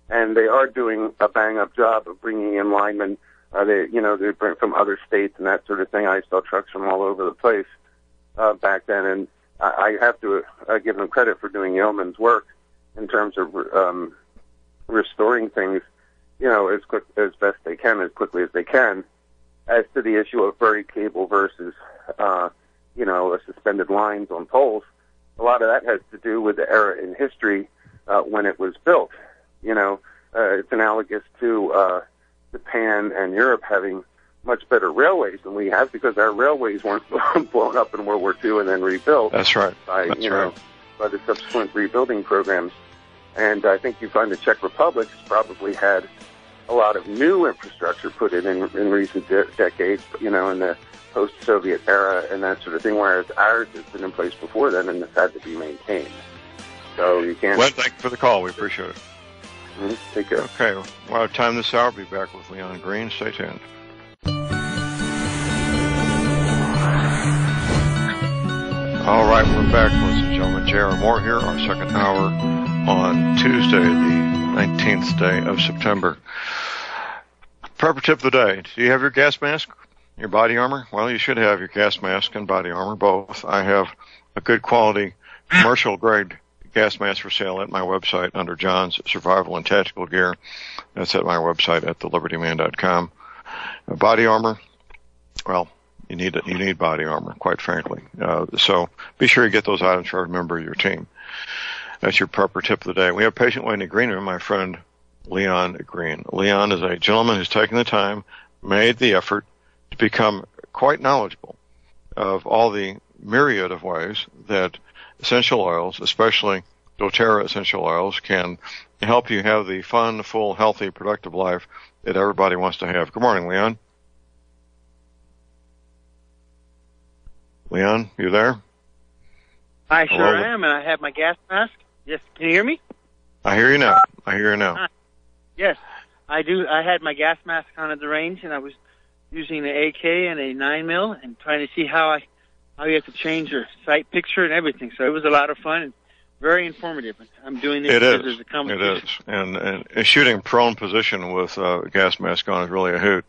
and they are doing a bang-up job of bringing in linemen. They bring from other states and that sort of thing. I saw trucks from all over the place back then, and I have to give them credit for doing yeoman's work in terms of restoring things, as quick as best they can, as quickly as they can. As to the issue of buried cable versus, suspended lines on poles, a lot of that has to do with the era in history when it was built. It's analogous to Japan and Europe having much better railways than we have, because our railways weren't blown up in World War II and then rebuilt. That's right. By the subsequent rebuilding programs. And I think you find the Czech Republic has probably had a lot of new infrastructure put in recent decades, in the post-Soviet era and that sort of thing, whereas ours has been in place before then and it's had to be maintained. So you can't... Well, thank you for the call. We appreciate it. Mm-hmm. Take care. Okay. Well, our time this hour. I'll be back with Leon Green. Stay tuned. All right, we're back, ladies and gentlemen. J.R. Moore here, our second hour on Tuesday, the 19th day of September. Prepper tip of the day. Do you have your gas mask, your body armor? Well, you should have your gas mask and body armor, both. I have a good quality commercial-grade gas mask for sale at my website under John's Survival and Tactical Gear. That's at my website at thelibertyman.com. Body armor, well, you need body armor, quite frankly. So be sure you get those items for a member of your team. That's your prepper tip of the day. We have a patient waiting in the green room, my friend Leon Green. Leon is a gentleman who's taken the time, made the effort to become quite knowledgeable of all the myriad of ways that essential oils, especially doTERRA essential oils, can help you have the fun, full, healthy, productive life that everybody wants to have. Good morning, Leon. Leon, you there? I sure am, and I have my gas mask. Yes, can you hear me? I hear you now. Yes, I do. I had my gas mask on at the range, and I was using the AK and a 9mm and trying to see how you have to change your sight picture and everything. So it was a lot of fun and very informative. I'm doing this because there's a competition. It is. And shooting prone position with a gas mask on is really a hoot.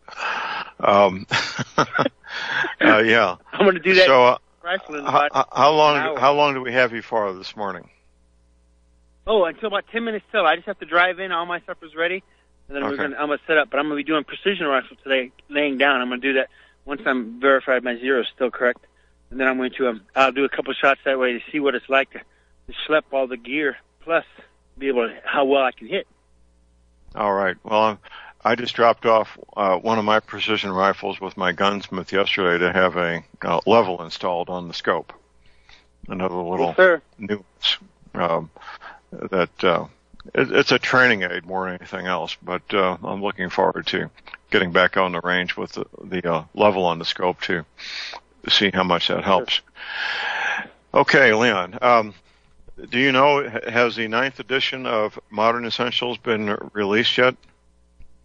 Yeah. I'm going to do that. So, rifle in about how long do we have you for this morning? Oh, until about 10 minutes till. I just have to drive in. All my stuff is ready, and then I'm going to set up. But I'm going to be doing precision rifle today, laying down. I'm going to do that once I'm verified my zero is still correct. And then I'm going to I'll do a couple shots that way to see what it's like to schlep all the gear, plus be able to how well I can hit. All right. Well, I just dropped off one of my precision rifles with my gunsmith yesterday to have a level installed on the scope. Another little nuance that it's a training aid more than anything else. But I'm looking forward to getting back on the range with the level on the scope to see how much that helps. Okay, Leon. Do you know, has the 9th edition of Modern Essentials been released yet?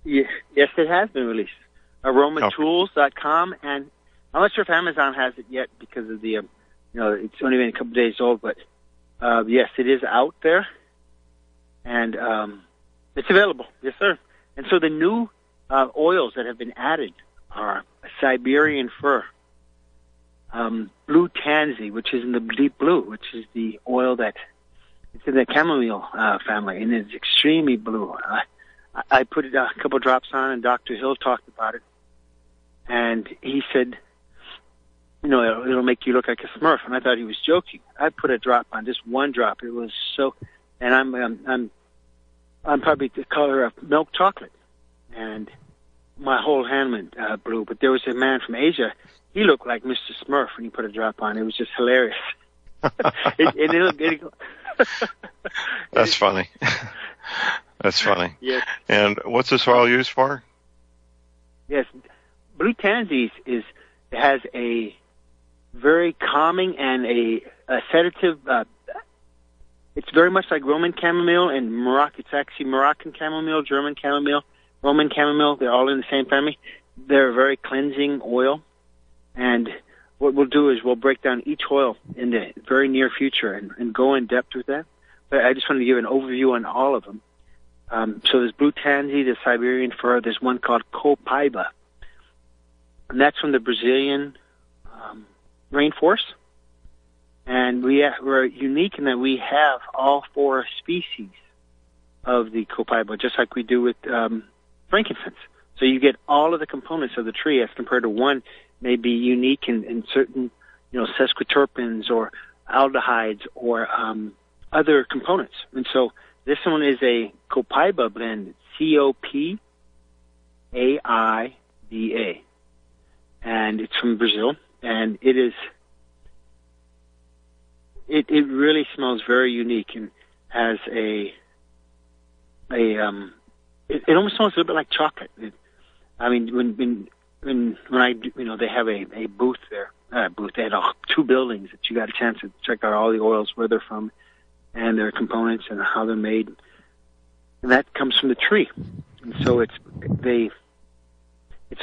Yes, it has been released. AromaTools.com, and I'm not sure if Amazon has it yet because of the, it's only been a couple days old, but yes, it is out there, and it's available. Yes, sir. And so the new oils that have been added are Siberian fir, blue tansy, which is in the deep blue, which is the oil that it's in the chamomile family, and it's extremely blue. I put a couple drops on, and Dr. Hill talked about it, and he said, it'll make you look like a Smurf, and I thought he was joking. I put a drop on, just one drop. It was so, and I'm probably the color of milk chocolate, and my whole hand went blue. But there was a man from Asia. He looked like Mr. Smurf when he put a drop on. It was just hilarious. That's funny. That's funny. Yes. And what's this oil used for? Yes, blue tansy has a very calming and a sedative. It's very much like Roman chamomile and Morocco. It's actually Moroccan chamomile, German chamomile, Roman chamomile. They're all in the same family. They're a very cleansing oil. And what we'll do is we'll break down each oil in the very near future and go in depth with that. But I just wanted to give an overview on all of them. So there's blue tansy, there's Siberian fir, there's one called copaiba. And that's from the Brazilian rainforest. And we're unique in that we have all 4 species of the copaiba, just like we do with frankincense. So you get all of the components of the tree as compared to one may be unique in certain, sesquiterpenes or aldehydes or other components. And so this one is a copaiba blend, Copaiba, and it's from Brazil, and it really smells very unique and has it almost smells a little bit like chocolate. When I, they have a booth there, they had 2 buildings that you got a chance to check out all the oils, where they're from, and their components and how they're made. And that comes from the tree. And so it's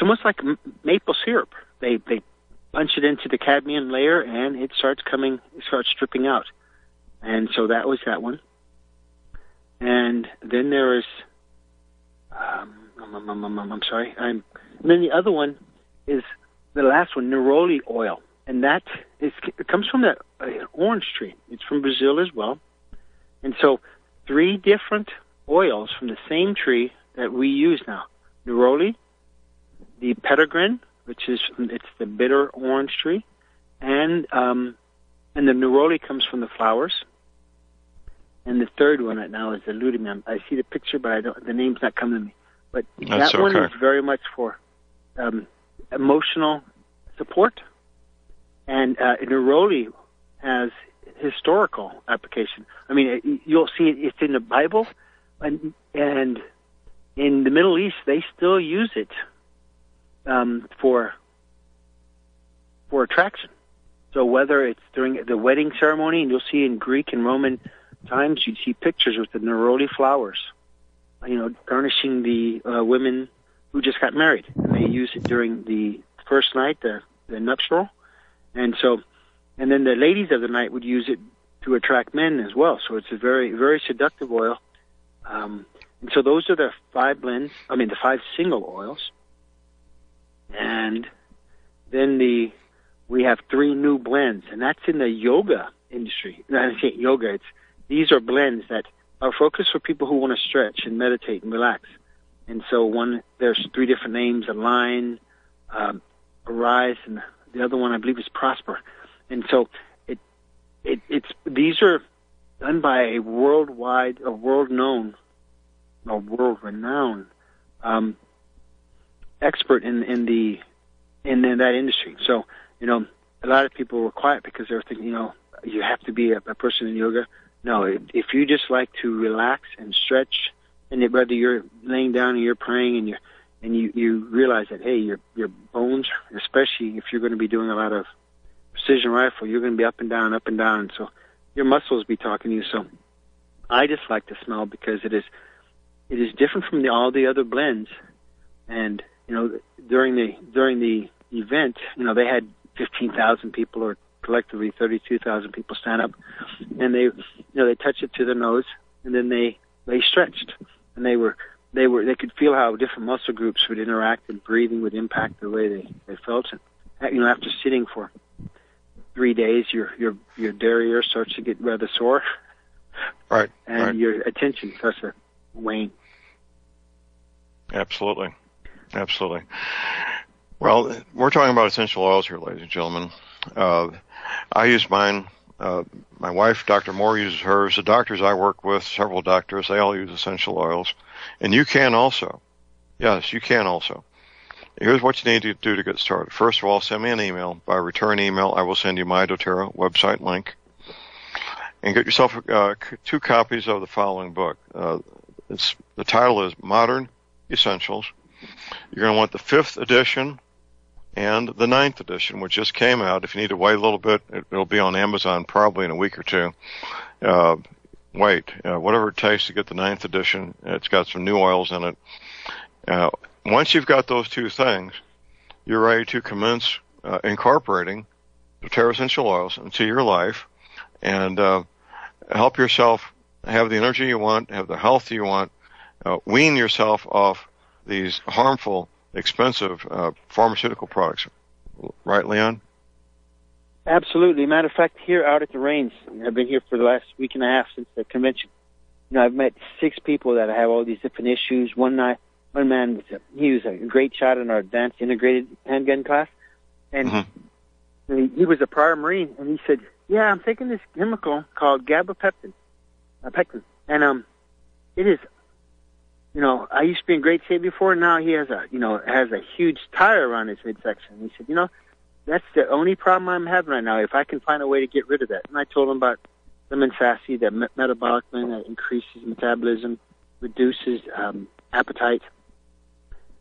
almost like maple syrup. They punch it into the cadmium layer, and it starts stripping out. And so that was that one. And then there is, and then the other one is the last one, neroli oil. And it comes from the orange tree. It's from Brazil as well. And so 3 different oils from the same tree that we use now. Neroli, the peregrine, it's the bitter orange tree, and the neroli comes from the flowers. And the third one right now is the luteum. I see the picture, but the name's not coming to me. But that one is very much for emotional support. And neroli has historical application. You'll see it's in the Bible, and in the Middle East they still use it for attraction. So whether it's during the wedding ceremony, and you'll see in Greek and Roman times, you'd see pictures with the neroli flowers, garnishing the women who just got married, and they use it during the first night, the nuptial, and then the ladies of the night would use it to attract men as well. So it's a very, very seductive oil. And so those are the 5 blends. The 5 single oils. And then we have 3 new blends, and that's in the yoga industry. I say yoga. These are blends that are focused for people who want to stretch and meditate and relax. And so there's 3 different names: Align, Arise, and the other one I believe is Prosper. And so these are done by a world-renowned expert in that industry. So, a lot of people were quiet because they were thinking, you have to be a person in yoga. No, if you just like to relax and stretch, and whether you're laying down and you're praying and you realize that, hey, your bones, especially if you're going to be doing a lot of precision rifle, you're going to be up and down, and so your muscles be talking to you. So I just like the smell because it is different from all the other blends. And during the event, they had 15,000 people, or collectively 32,000 people, stand up, and they touched it to their nose, and then they stretched, and they could feel how different muscle groups would interact, and breathing would impact the way they felt. And after sitting for 3 days, your derriere starts to get rather sore, right? And right. Your attention starts to wane. Absolutely. Well, we're talking about essential oils here, ladies and gentlemen. I use mine. My wife, Dr. Moore, uses hers. The doctors I work with, several doctors, they all use essential oils. And you can also. Yes, you can also. Here's what you need to do to get started. First of all, send me an email. By return email, I will send you my doTERRA website link. And get yourself 2 copies of the following book. The title is Modern Essentials. You're going to want the 5th edition and the 9th edition, which just came out. If you need to wait a little bit, it'll be on Amazon probably in a week or 2. Whatever it takes to get the 9th edition. It's got some new oils in it. Once you've got those 2 things, you're ready to commence incorporating doTERRA essential oils into your life and help yourself have the energy you want, have the health you want, wean yourself off these harmful, expensive pharmaceutical products. Right, Leon? Absolutely. Matter of fact, here out at the range, I've been here for the last week and a half since the convention. I've met 6 people that have all these different issues. One man, he was a great shot in our advanced integrated handgun class, and he was a prior Marine, and he said, yeah, I'm taking this chemical called gabapentin, and it is, I used to be in great shape before. Now he has a huge tire around his midsection. He said, that's the only problem I'm having right now. If I can find a way to get rid of that. And I told him about lemon sassy, that metabolic blend that increases metabolism, reduces appetite,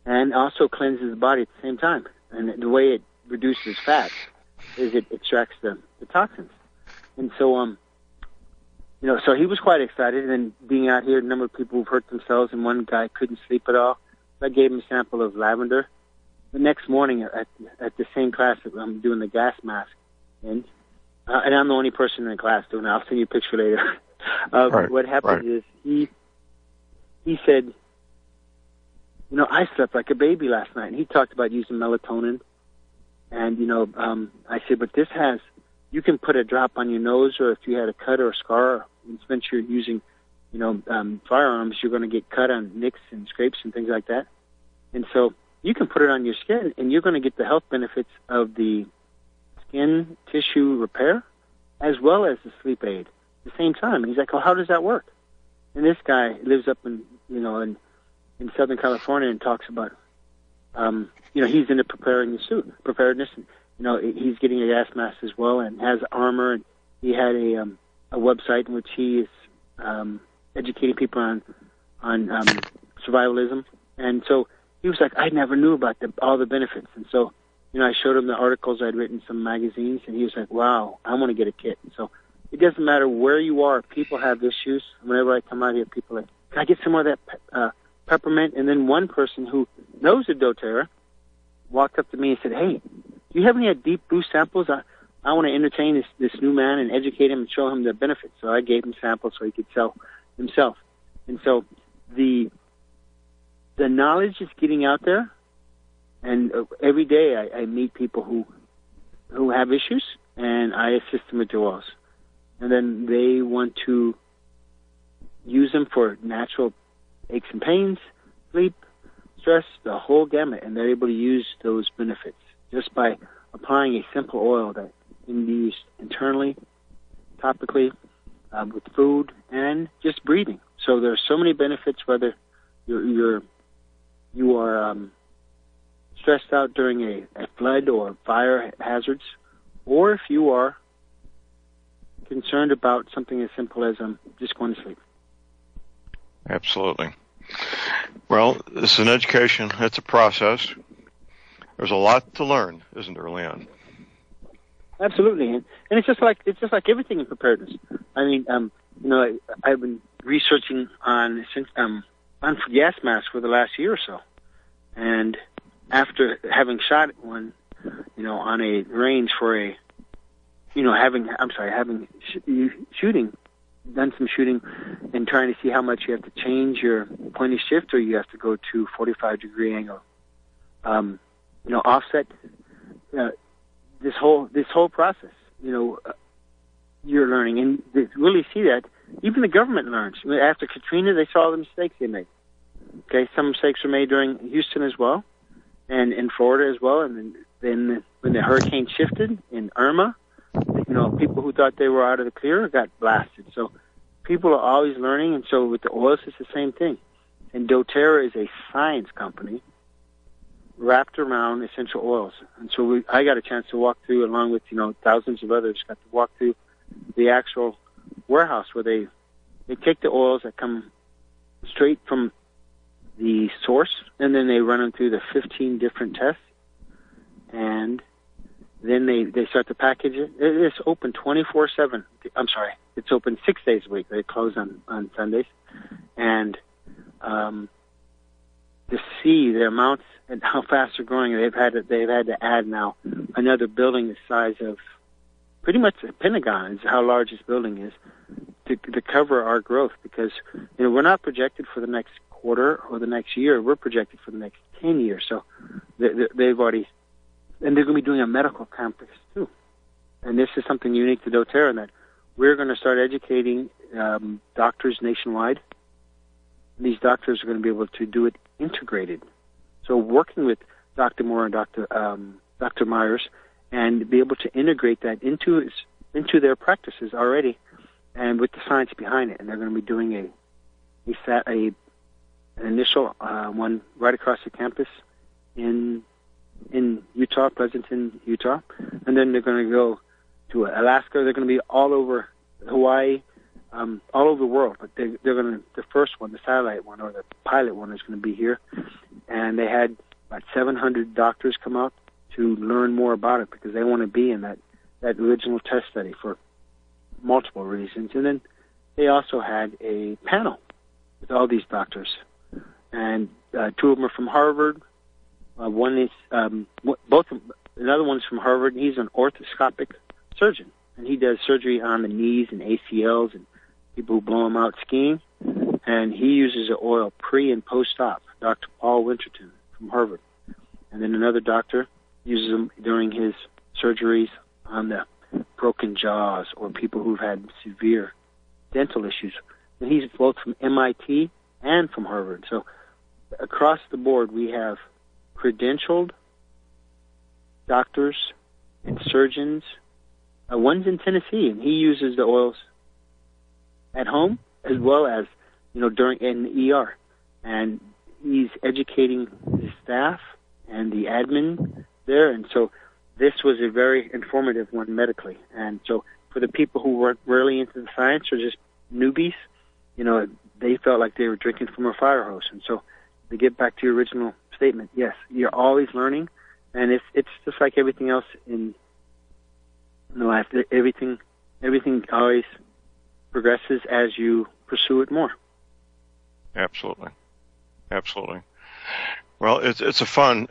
and also cleanses the body at the same time. And the way it reduces fat is it extracts the toxins. And so, so he was quite excited. And then being out here, a number of people who've hurt themselves, and one guy couldn't sleep at all. So I gave him a sample of lavender. The next morning at the same class that I'm doing the gas mask in, and I'm the only person in the class doing it. I'll send you a picture later. What happened is he said, I slept like a baby last night. And he talked about using melatonin. And, I said, but this you can put a drop on your nose, or if you had a cut or a scar, and since you're using, firearms, you're going to get cut on nicks and scrapes and things like that. And so you can put it on your skin, and you're going to get the health benefits of the skin tissue repair as well as the sleep aid at the same time. And he's like, well, how does that work? And this guy lives up in Southern California and talks about, he's into preparedness. And, he's getting a gas mask as well and has armor. And he had a website in which he is educating people on survivalism. And so he was like, I never knew about all the benefits. And so, I showed him the articles I'd written in some magazines, and he was like, wow, I want to get a kit. And so it doesn't matter where you are. People have issues. Whenever I come out here, people are like, can I get some more of that peppermint? And then one person who knows the doTERRA walked up to me and said, hey, do you have any deep blue samples? I want to entertain this new man and educate him and show him the benefits. So I gave him samples so he could sell himself. And so the knowledge is getting out there, and every day I meet people who have issues, and I assist them with their oils. And then they want to use them for natural aches and pains, sleep, stress, the whole gamut, and they're able to use those benefits just by applying a simple oil that can be used internally, topically, with food, and just breathing. So there's so many benefits, whether you are stressed out during a flood or fire hazards, or if you are concerned about something as simple as just going to sleep. Absolutely. Well, this is an education. It's a process. There's a lot to learn, isn't there, Leon? Absolutely, and it's just like everything in preparedness. I mean, I've been researching on gas masks for the last year or so, and after having shot one, on a range for done some shooting and trying to see how much you have to change your point of shift, or you have to go to 45-degree angle, offset. This whole process, you're learning, and they really see that. Even the government learns. After Katrina, they saw the mistakes they made. Okay, some mistakes were made during Houston as well, and in Florida as well. And then when the hurricane shifted in Irma, people who thought they were out of the clear got blasted. So people are always learning, and so with the oils, it's the same thing. And doTERRA is a science company wrapped around essential oils. And so I got a chance to walk through, along with, thousands of others, got to walk through the actual warehouse where they take the oils that come straight from the source, and then they run them through the 15 different tests, and then they start to package it. It's open 24/7. I'm sorry, it's open 6 days a week. They close on Sundays. And to see the amounts and how fast they're growing, they've had to add now another building the size of pretty much the Pentagon is how large this building is to cover our growth, because we're not projected for the next quarter or the next year. We're projected for the next 10 years. So they've already, and they're going to be doing a medical campus too. And this is something unique to doTERRA, in that we're going to start educating doctors nationwide. These doctors are going to be able to do it integrated. So working with Dr. Moore and Dr. Myers, and be able to integrate that into their practices already, and with the science behind it. And they're going to be doing an initial one right across the campus in Utah, Pleasanton, Utah, and then they're going to go to Alaska. They're going to be all over Hawaii, all over the world. But they're going to, the first one, the satellite one or the pilot one, is going to be here. And they had about 700 doctors come out to learn more about it, because they want to be in that original test study for multiple reasons. And then they also had a panel with all these doctors, and two of them are from Harvard. One is another one's from Harvard, and he's an orthoscopic surgeon, and he does surgery on the knees and ACLs and people who blow them out skiing. And he uses the oil pre and post-op, Dr. Paul Winterton from Harvard. And then another doctor uses them during his surgeries on the broken jaws or people who've had severe dental issues. And he's both from MIT and from Harvard. So across the board, we have credentialed doctors and surgeons. One's in Tennessee, and he uses the oils at home as well as during in the ER, and he's educating his staff and the admin there. And so this was a very informative one medically. And so for the people who weren't really into the science or just newbies, they felt like they were drinking from a fire hose. And so to get back to your original statement, yes, you're always learning, and it's just like everything else in life. Everything always progresses as you pursue it more. Absolutely. Well, it's fun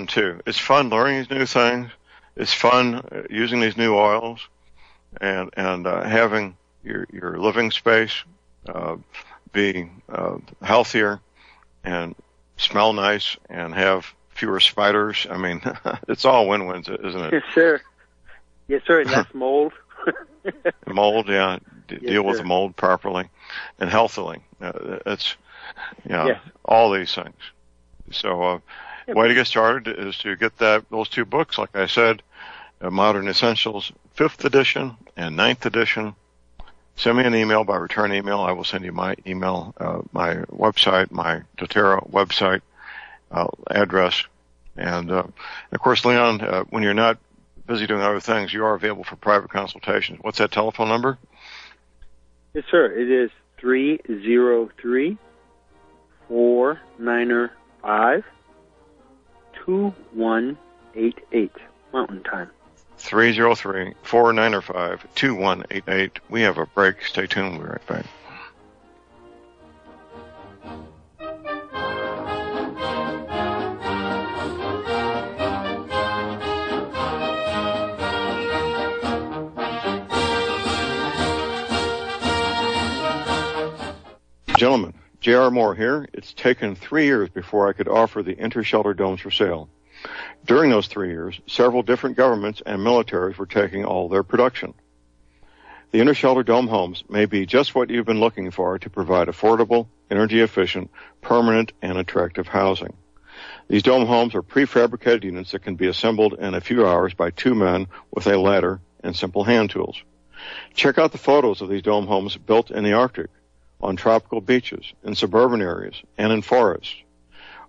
too. It's fun learning these new things. It's fun using these new oils, and having your living space be healthier and smell nice and have fewer spiders. I mean, it's all win-wins, isn't it? Yes, sir. Yes, sir. And that's mold. Mold, yeah. Yes, deal with sir. the mold properly and healthily. It's Yes. all these things. So, way to get started is to get those two books, like I said, Modern Essentials, 5th edition and 9th edition. Send me an email by return email. I will send you my email, my website, my doTERRA website address, And, of course, Leon, when you're not busy doing other things, you are available for private consultations. What's that telephone number? Yes, sir. It is 303-495-2188, Mountain Time. 303-495-2188. We have a break. Stay tuned. We'll be right back. Gentlemen, J.R. Moore here. It's taken 3 years before I could offer the inter-shelter domes for sale. During those 3 years, several different governments and militaries were taking all their production. The inter-shelter dome homes may be just what you've been looking for to provide affordable, energy-efficient, permanent, and attractive housing. These dome homes are prefabricated units that can be assembled in a few hours by 2 men with a ladder and simple hand tools. Check out the photos of these dome homes built in the Arctic, on tropical beaches, in suburban areas, and in forests.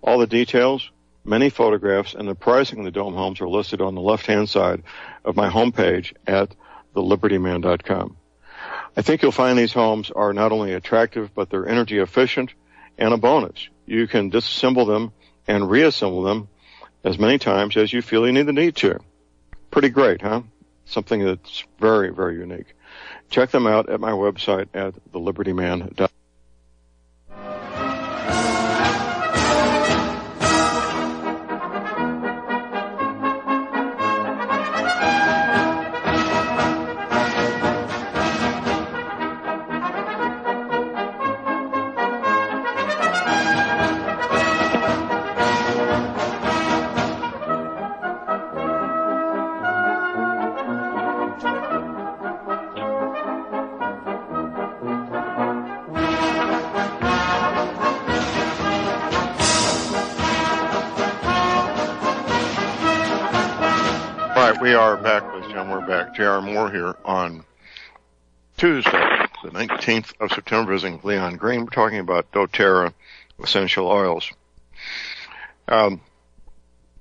All the details, many photographs, and the pricing of the dome homes are listed on the left-hand side of my homepage at thelibertyman.com. I think you'll find these homes are not only attractive, but they're energy efficient, and a bonus. You can disassemble them and reassemble them as many times as you feel you need to. Pretty great, huh? Something that's very, very unique. Check them out at my website at thelibertyman.com. We are back, ladies and gentlemen. We're back. J.R. Moore here on Tuesday, the 19th of September, visiting Leon Green. We're talking about doTERRA essential oils. We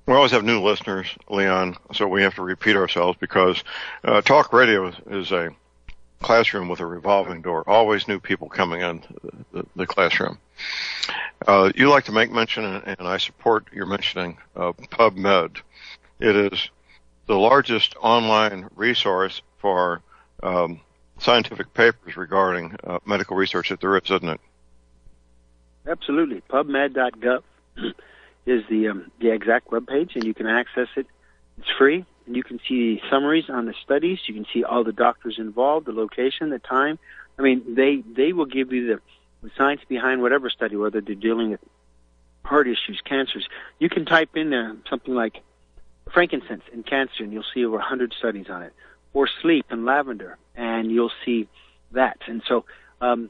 always have new listeners, Leon, so we have to repeat ourselves because talk radio is a classroom with a revolving door. Always new people coming in the classroom. You like to make mention, and I support your mentioning of PubMed. It is the largest online resource for scientific papers regarding medical research that there is, isn't it? Absolutely. PubMed.gov is the exact webpage, and you can access it. It's free, and you can see summaries on the studies. You can see all the doctors involved, the location, the time. I mean, they will give you the science behind whatever study, whether they're dealing with heart issues, cancers. You can type in there something like frankincense and cancer, and you'll see over 100 studies on it, or sleep and lavender, and you'll see that. And so and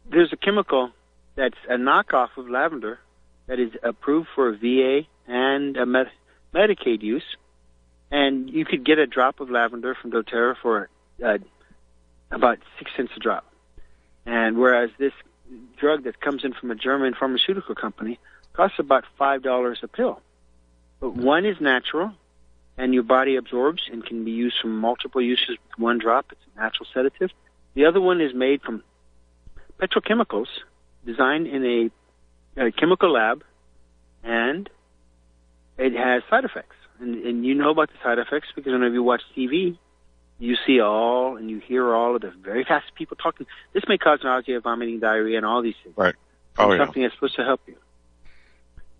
there's a chemical that's a knockoff of lavender that is approved for VA and Medicaid use, and you could get a drop of lavender from doTERRA for about 6 cents a drop. And whereas this drug that comes in from a German pharmaceutical company costs about $5 a pill. But one is natural, and your body absorbs and can be used for multiple uses with one drop. It's a natural sedative. The other one is made from petrochemicals designed in a chemical lab, and it has side effects. And you know about the side effects because whenever you watch TV, you see and you hear all of the very fast people talking. This may cause nausea, vomiting, diarrhea, and all these things. Right. Oh, yeah. Something that's supposed to help you.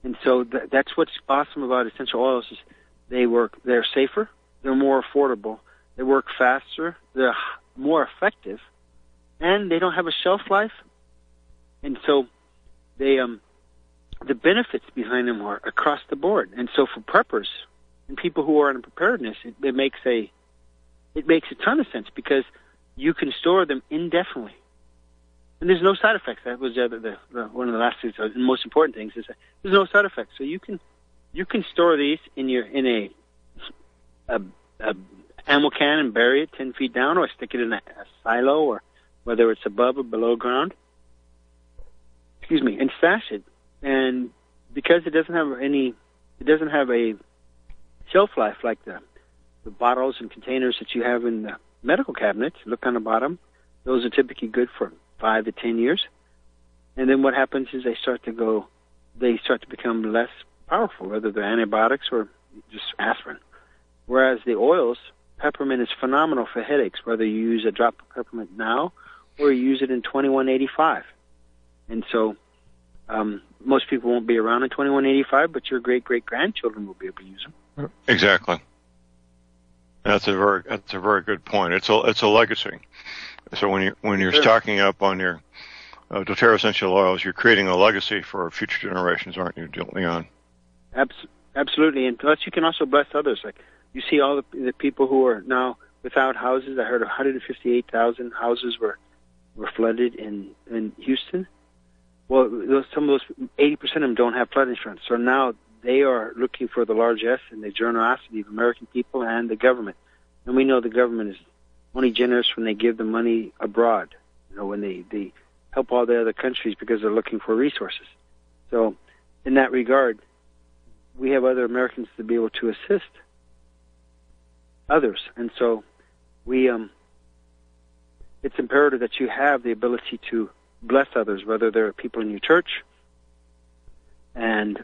And so that's what's awesome about essential oils is they're safer, they're more affordable, they work faster, they're more effective, and they don't have a shelf life. And so the benefits behind them are across the board. And so for preppers and people who are in preparedness, it makes a ton of sense because you can store them indefinitely. And there's no side effects. That was one of the last things, the most important things is that there's no side effects. So you can store these in a ammo can and bury it 10 feet down, or stick it in a silo, or whether it's above or below ground. And stash it. And because it doesn't have any it doesn't have a shelf life like the bottles and containers that you have in the medical cabinets. Look on the bottom. Those are typically good for 5 to 10 years. And then what happens is they start to become less powerful, whether they're antibiotics or just aspirin. Whereas the oils, peppermint is phenomenal for headaches, whether you use a drop of peppermint now or you use it in 2185. And so most people won't be around in 2185, but your great-great-grandchildren will be able to use them. Exactly. That's a very good point. It's a legacy. So when you're stocking up on your doTERRA essential oils, you're creating a legacy for future generations, aren't you, Leon? Absolutely, and plus you can also bless others. Like you see all the people who are now without houses. I heard 158,000 houses were flooded in Houston. Well, some of those 80% of them don't have flood insurance, so now they are looking for the largesse and the generosity of American people and the government. And we know the government is only generous when they give the money abroad. When they help all the other countries because they're looking for resources. So, in that regard, we have other Americans to be able to assist others, and so it's imperative that you have the ability to bless others, whether they're people in your church and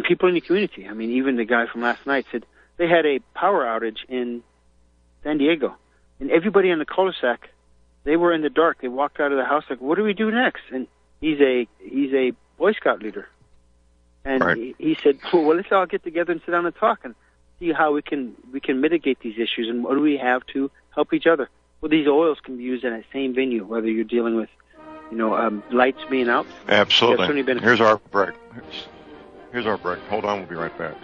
people in your community. I mean, even the guy from last night said they had a power outage in San Diego, and everybody on the cul-de-sac, they were in the dark. They walked out of the house like, what do we do next? And he's a Boy Scout leader. And right. he said, well, let's all get together and sit down and talk and see how we can mitigate these issues and what do we have to help each other. Well, these oils can be used in that same venue, whether you're dealing with, lights being out. Absolutely. Here's our break. Here's our break. Hold on, we'll be right back.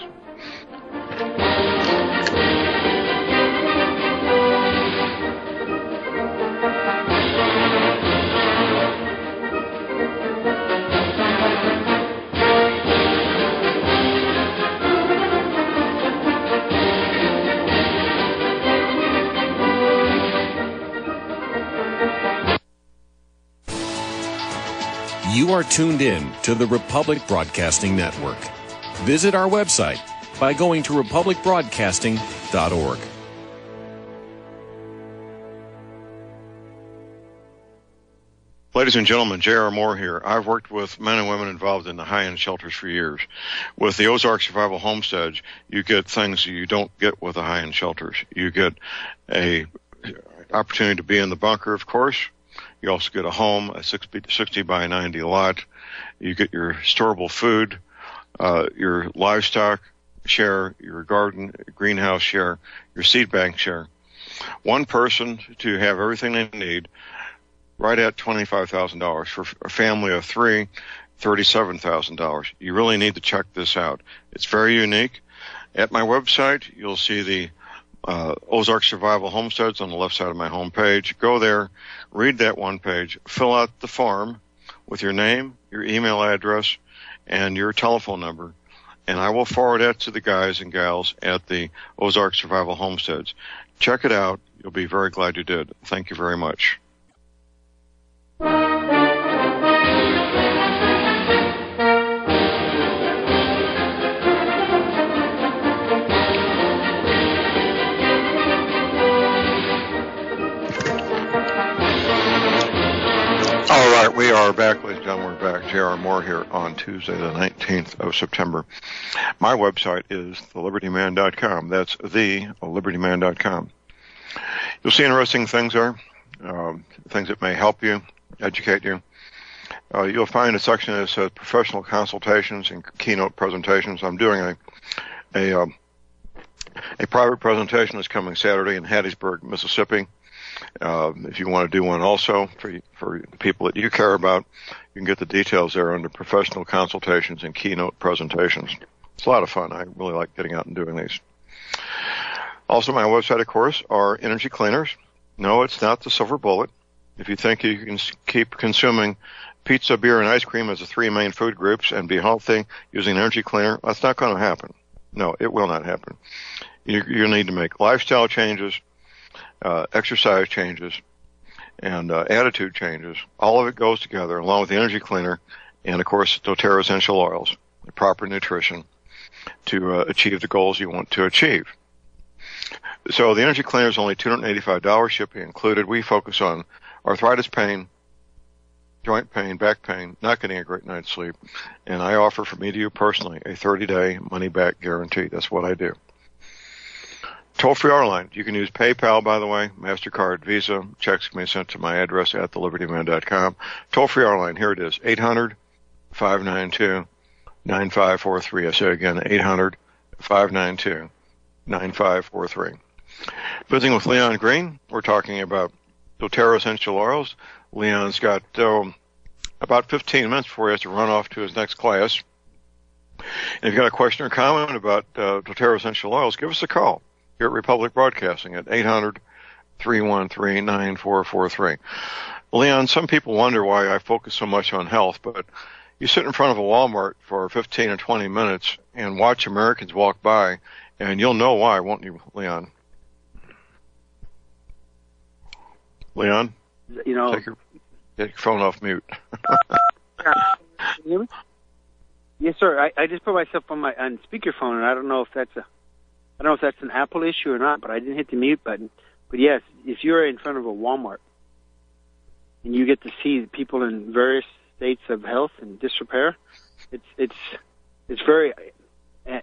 You are tuned in to the Republic Broadcasting Network. Visit our website by going to republicbroadcasting.org. Ladies and gentlemen, J.R. Moore here. I've worked with men and women involved in the high-end shelters for years. With the Ozark Survival Homesteads, you get things you don't get with the high-end shelters. You get a opportunity to be in the bunker, of course. You also get a home, a 60 by 90 lot. You get your storable food, your livestock share, your garden, greenhouse share, your seed bank share. One person to have everything they need, right at $25,000. For a family of three, $37,000. You really need to check this out. It's very unique. At my website, you'll see the Ozark Survival Homesteads on the left side of my homepage. Go there, read that one page, fill out the form with your name, your email address, and your telephone number, and I will forward that to the guys and gals at the Ozark Survival Homesteads. Check it out. You'll be very glad you did. Thank you very much. All right, we are back, ladies and gentlemen. We're back. J.R. Moore here on Tuesday, the 19th of September. My website is thelibertyman.com. That's thelibertyman.com. You'll see interesting things there, things that may help you, educate you. You'll find a section that says professional consultations and keynote presentations. I'm doing a private presentation that's coming Saturday in Hattiesburg, Mississippi. If you want to do one also for the people that you care about, you can get the details there under professional consultations and keynote presentations. It's a lot of fun. I really like getting out and doing these. Also, my website, of course, are energy cleaners. No, it's not the silver bullet. If you think you can keep consuming pizza, beer, and ice cream as the three main food groups and be healthy using an energy cleaner, that's not going to happen. No, it will not happen. You need to make lifestyle changes, exercise changes, and attitude changes. All of it goes together along with the energy cleaner and, of course, doTERRA essential oils. proper nutrition to achieve the goals you want to achieve. So the Energy Cleaner is only $285, shipping included. We focus on arthritis pain, joint pain, back pain, not getting a great night's sleep, and I offer from me to you personally a 30-day money-back guarantee. That's what I do. Toll-free our line. You can use PayPal, by the way, MasterCard, Visa. Checks can be sent to my address at thelibertyman.com. Toll-free our line. Here it is, 800-592-9543. I say again, 800-592-9543. Visiting with Leon Green, we're talking about doTERRA essential oils. Leon's got about 15 minutes before he has to run off to his next class. And if you've got a question or comment about doTERRA essential oils, give us a call here at Republic Broadcasting at 800-313-9443. Leon, some people wonder why I focus so much on health, but you sit in front of a Walmart for 15 or 20 minutes and watch Americans walk by, and you'll know why, won't you, Leon? Leon? You know, take your phone off mute. Yes, sir. I just put myself on speakerphone, and I don't know if that's an Apple issue or not, but I didn't hit the mute button. But yes, if you're in front of a Walmart and you get to see people in various states of health and disrepair, it's very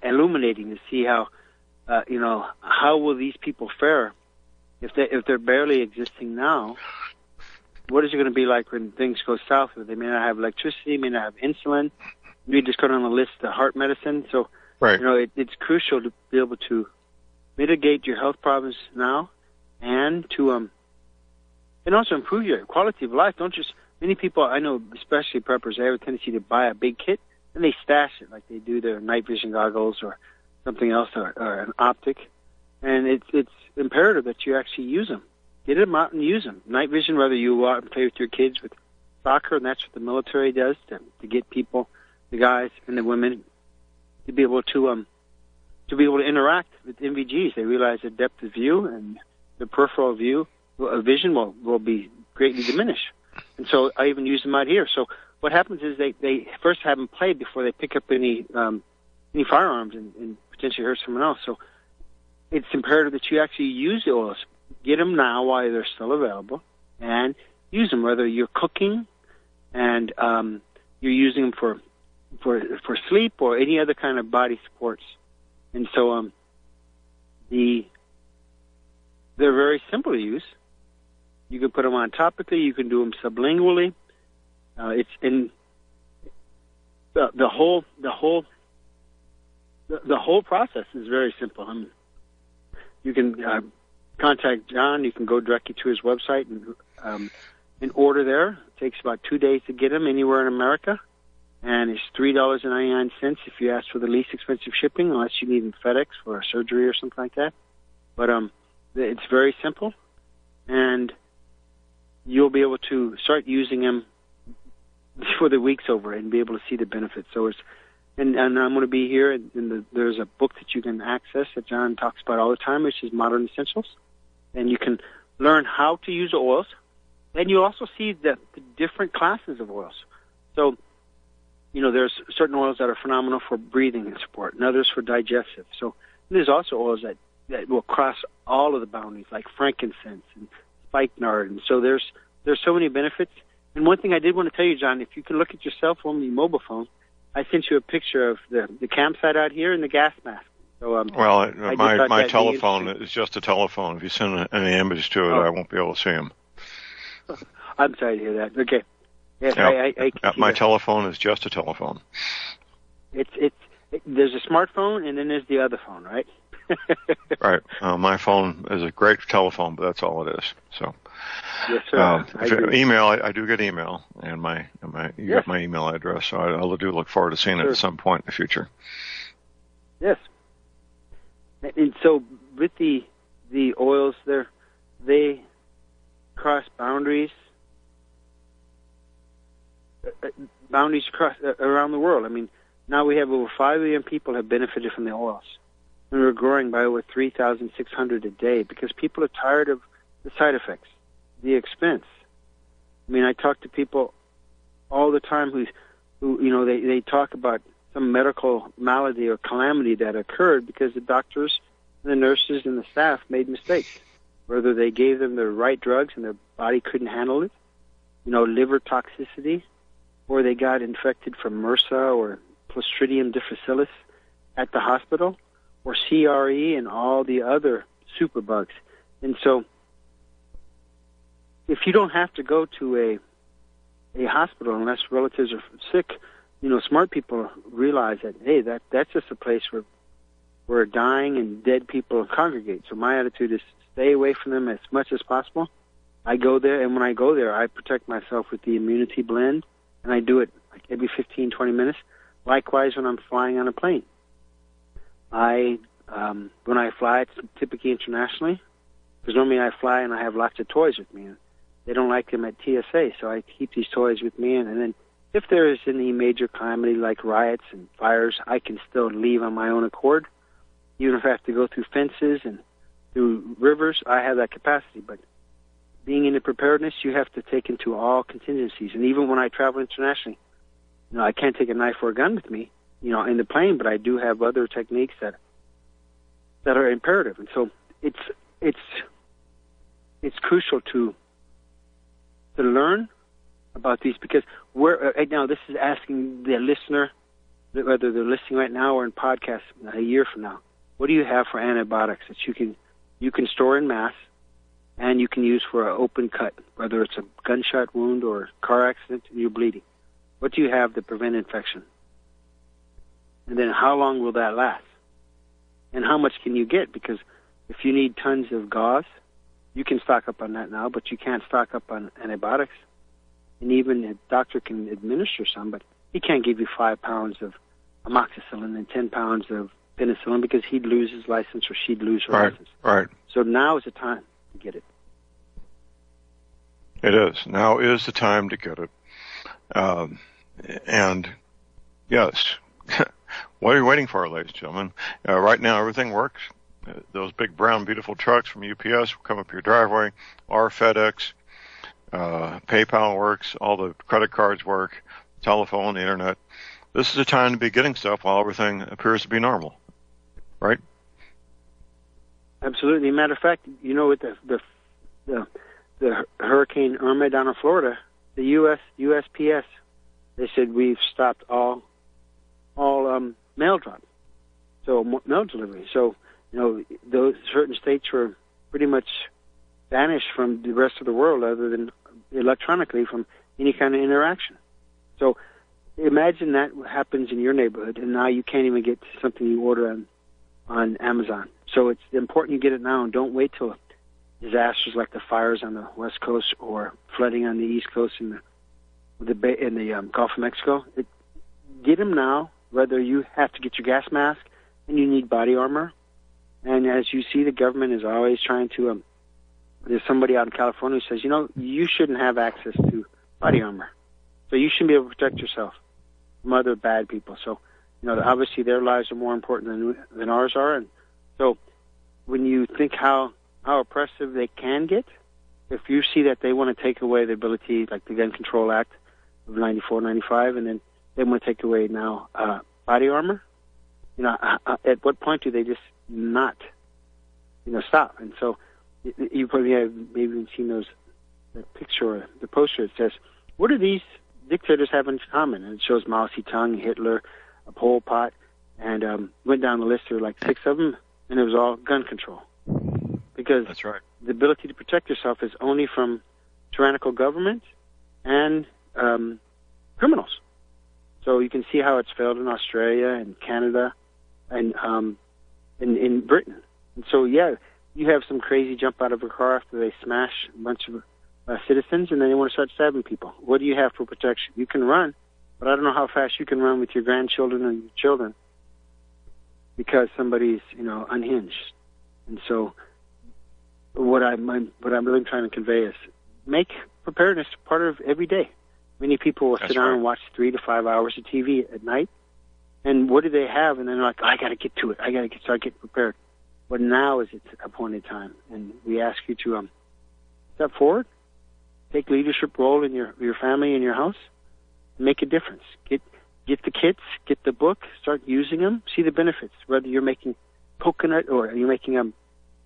illuminating to see how how will these people fare if they're barely existing now. What is it going to be like when things go south? They may not have electricity, may not have insulin. We just got on the list the heart medicine. So, right. It's crucial to be able to mitigate your health problems now, and to and also improve your quality of life. Many people I know, especially preppers, they have a tendency to buy a big kit and they stash it, like they do their night vision goggles or something else, or an optic. And it's imperative that you actually use them. Get them out and use them. Night vision, whether you go out and play with your kids with soccer, and that's what the military does to get people, the guys and the women, to be able to interact with NVGs. They realize the depth of view and the peripheral vision will be greatly diminished. And so I even use them out here. So what happens is they first have them played before they pick up any firearms and potentially hurt someone else. So it's imperative that you actually use the oils. Get them now while they're still available, and use them, whether you're cooking and you're using them for sleep or any other kind of body supports. And so they're very simple to use. You can put them on topically. You can do them sublingually. It's in the whole process is very simple. You can contact John. You can go directly to his website and order there. It takes about 2 days to get them anywhere in America, and it's $3.99 if you ask for the least expensive shipping, unless you need them FedEx for a surgery or something like that. But it's very simple, and you'll be able to start using them before the week's over and be able to see the benefits. So and I'm going to be here, and there's a book that you can access that John talks about all the time, which is Modern Essentials. And you can learn how to use the oils. And you also see the different classes of oils. So, there's certain oils that are phenomenal for breathing and support, and others for digestive. So there's also oils that will cross all of the boundaries, like frankincense and spikenard. And so there's so many benefits. And one thing I did want to tell you, John, if you can look at your cell phone, your mobile phone, I sent you a picture of the campsite out here and the gas mask. So, my telephone is just a telephone. If you send any image to it, I won't be able to see them. I'm sorry to hear that. Okay. Yes, my telephone is just a telephone. There's a smartphone and then there's the other phone, right? Right. My phone is a great telephone, but that's all it is. So. Yes, sir. Email, I do get email, and you got my email address, so I do look forward to seeing it at some point in the future. Yes. And so with the oils, they cross boundaries across around the world. I mean, now we have over 5 million people have benefited from the oils, and we're growing by over 3,600 a day because people are tired of the side effects, the expense. I mean, I talk to people all the time who they talk about some medical malady or calamity that occurred because the doctors, the nurses, and the staff made mistakes. Whether they gave them the right drugs and their body couldn't handle it, liver toxicity, or they got infected from MRSA or Clostridium difficile at the hospital, or CRE and all the other superbugs. And so if you don't have to go to a hospital unless relatives are sick, smart people realize that, hey, that's just a place where dying and dead people congregate. So my attitude is stay away from them as much as possible. I go there, and when I go there, I protect myself with the immunity blend, and I do it like every 15, 20 minutes. Likewise, when I'm flying on a plane. When I fly, it's typically internationally, because normally I fly and I have lots of toys with me. They don't like them at TSA, so I keep these toys with me. And then if there is any major calamity like riots and fires, I can still leave on my own accord. Even if I have to go through fences and through rivers, I have that capacity. But being in the preparedness, you have to take into all contingencies. And even when I travel internationally, I can't take a knife or a gun with me, in the plane, but I do have other techniques that are imperative. And so it's crucial to learn about these, because right now this is asking the listener, whether they're listening right now or in podcasts a year from now, what do you have for antibiotics that you can store in mass and you can use for an open cut, whether it's a gunshot wound or a car accident and you're bleeding? What do you have to prevent infection? And then how long will that last? And how much can you get? Because if you need tons of gauze, you can stock up on that now, but you can't stock up on antibiotics. And even a doctor can administer some, but he can't give you 5 pounds of amoxicillin and 10 pounds of penicillin, because he'd lose his license or she'd lose her license. Right. So now is the time to get it. It is. Now is the time to get it. And yes, what are you waiting for, ladies and gentlemen? Right now, everything works. Those big, brown, beautiful trucks from UPS will come up your driveway, or FedEx. PayPal works. All the credit cards work. Telephone, the internet. This is the time to be getting stuff while everything appears to be normal, right? Absolutely. Matter of fact, with the Hurricane Irma down in Florida, the USPS, they said we've stopped all mail drop, so mail delivery. So those certain states were pretty much banished from the rest of the world, other than electronically, from any kind of interaction. So imagine that happens in your neighborhood, and now you can't even get something you order on Amazon. So it's important you get it now, and don't wait till disasters like the fires on the West Coast or flooding on the East Coast in the Gulf of Mexico. Get them now, whether you have to get your gas mask and you need body armor. And as you see, the government is always trying to. There's somebody out in California who says, you shouldn't have access to body armor, so you shouldn't be able to protect yourself from other bad people. So, obviously their lives are more important than ours are. And so when you think how oppressive they can get, if you see that they want to take away the ability, like the Gun Control Act of 94, 95, and then they want to take away now body armor, at what point do they just not, stop? And so you probably have maybe even seen that picture or the poster. It says, what do these dictators have in common? And it shows Mao Zedong, Hitler, Pol Pot, and went down the list. There were like 6 of them, and it was all gun control. Because that's right. The ability to protect yourself is only from tyrannical government and criminals. So you can see how it's failed in Australia and Canada and in Britain. And so, you have some crazy jump out of a car after they smash a bunch of citizens, and then they want to start stabbing people. What do you have for protection? You can run, but I don't know how fast you can run with your grandchildren and your children because somebody's, unhinged. And so what I'm really trying to convey is make preparedness part of every day. Many people will sit down and watch 3 to 5 hours of TV at night, and what do they have? And then they're like, I got to get to it. I got to start getting prepared. But now is its appointed time, and we ask you to step forward, take leadership role in your family and your house, and make a difference. get the kits, get the book, start using them, see the benefits, whether you're making coconut or you're making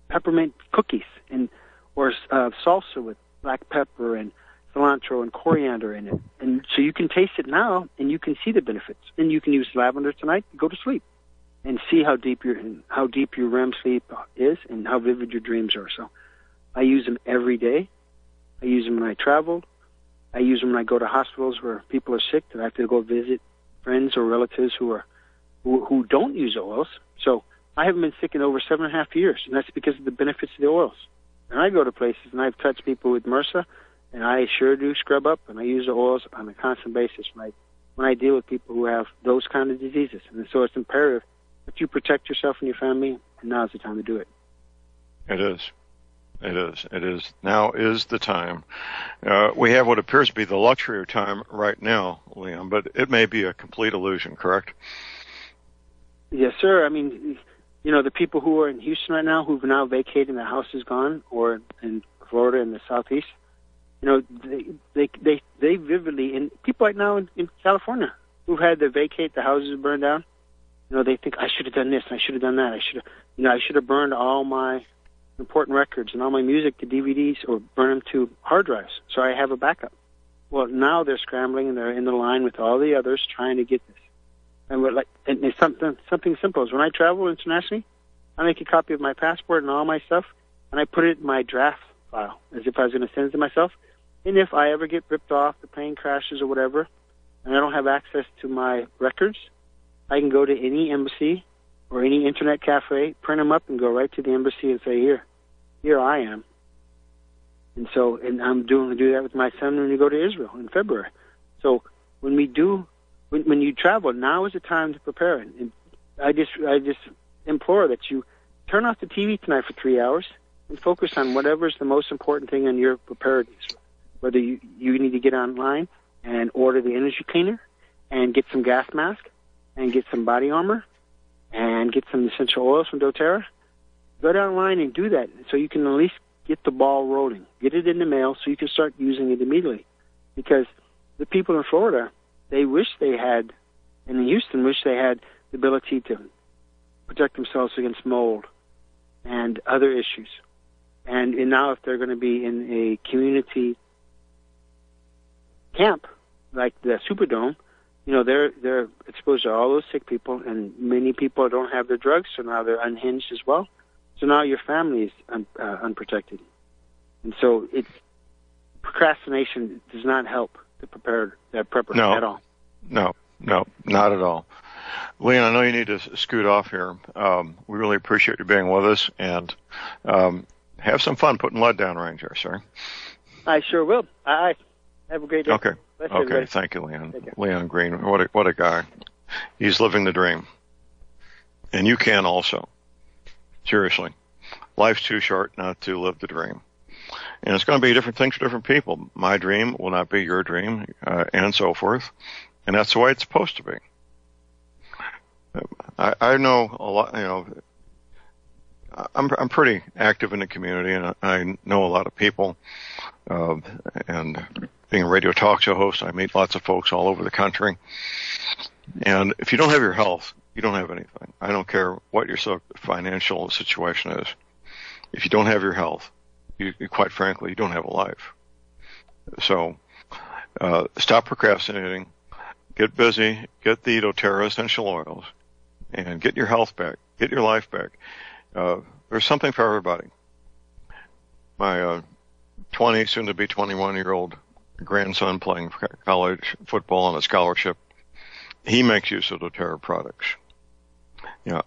peppermint cookies or salsa with black pepper and cilantro and coriander in it. And so you can taste it now and you can see the benefits. And you can use lavender tonight to go to sleep and see how deep your REM sleep is and how vivid your dreams are. So I use them every day. I use them when I travel. I use them when I go to hospitals where people are sick that I have to go visit friends or relatives who don't use oils. So I haven't been sick in over 7.5 years, and that's because of the benefits of the oils. And I go to places, and I've touched people with MRSA, and I sure do scrub up, and I use the oils on a constant basis when I deal with people who have those kind of diseases. And so it's imperative that you protect yourself and your family, and now's the time to do it. It is. It is. Now is the time. We have what appears to be the luxury of time right now, Leon, but it may be a complete illusion, correct? Yes, sir. I mean, the people who are in Houston right now who've now vacated and the house is gone, or in Florida in the southeast, they vividly, and people right now in California who've had to vacate, the houses burned down, they think, I should have done this, and I should have done that, I should have burned all my important records and all my music to DVDs or burn them to hard drives so I have a backup. Well, now they're scrambling and they're in the line with all the others trying to get this. And it's something simple as when I travel internationally, I make a copy of my passport and all my stuff, and I put it in my draft file as if I was going to send it to myself. And if I ever get ripped off, the plane crashes or whatever, and I don't have access to my records, I can go to any embassy or any internet cafe, print them up, and go right to the embassy and say, here I am. And I'm do that with my son when we go to Israel in February. So when you travel, now is the time to prepare. And I just implore that you turn off the TV tonight for 3 hours and focus on whatever's the most important thing in your preparedness. Whether you need to get online and order the energy cleaner and get some gas mask and get some body armor and get some essential oils from doTERRA, go down the line and do that so you can at least get the ball rolling. Get it in the mail so you can start using it immediately. Because the people in Florida, they wish they had, and in Houston, wish they had the ability to protect themselves against mold and other issues. And now if they're going to be in a community camp like the Superdome, they're exposed to all those sick people, and many people don't have their drugs, so now they're unhinged as well. So now your family is unprotected. And so procrastination does not help to prepare that prepper at all. No, not at all. Leon, I know you need to scoot off here. We really appreciate you being with us, and have some fun putting lead down range there, sir. I sure will. Have a great day. Okay. Bless okay. Everybody. Thank you, Leon. Leon Green. What a guy. He's living the dream. And you can also. Seriously. Life's too short not to live the dream. And it's going to be different things for different people. My dream will not be your dream, and so forth. And that's the way it's supposed to be. I know a lot, I'm pretty active in the community, and I know a lot of people, and being a radio talk show host, I meet lots of folks all over the country. And if you don't have your health, you don't have anything. I don't care what your financial situation is. If you don't have your health, you quite frankly, you don't have a life. So stop procrastinating, get busy, get the doTERRA essential oils, and get your health back, get your life back. There's something for everybody. My 20, soon to be 21-year-old grandson playing college football on a scholarship, he makes use of doTERRA products.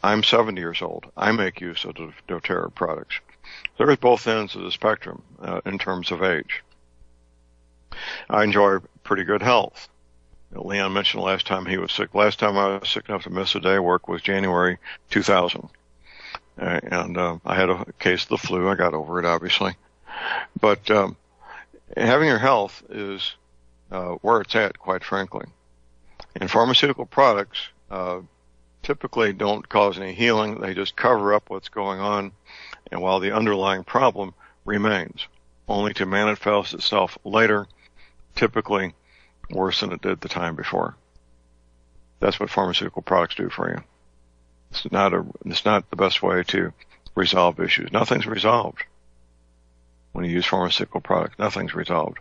I'm 70 years old. I make use of doTERRA products. There's both ends of the spectrum in terms of age. I enjoy pretty good health. Leon mentioned last time he was sick. Last time I was sick enough to miss a day of work was January 2000. And I had a case of the flu. I got over it, obviously. But having your health is where it's at, quite frankly. And pharmaceutical products typically don't cause any healing. They just cover up what's going on, and while the underlying problem remains, only to manifest itself later, typically worse than it did the time before. That's what pharmaceutical products do for you. It's not the best way to resolve issues. Nothing's resolved when you use pharmaceutical products. Nothing's resolved.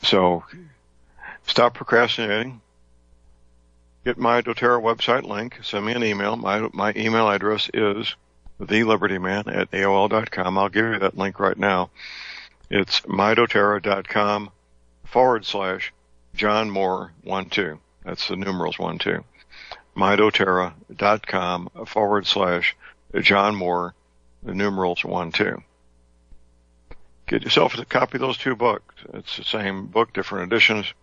So stop procrastinating. Get my doTERRA website link. Send me an email. My email address is thelibertyman@aol.com. I'll give you that link right now. It's mydoterra.com/John Moore 12. That's the numerals 12. mydoterra.com/John Moore, the numerals 12. Get yourself a copy of those two books. It's the same book, different editions.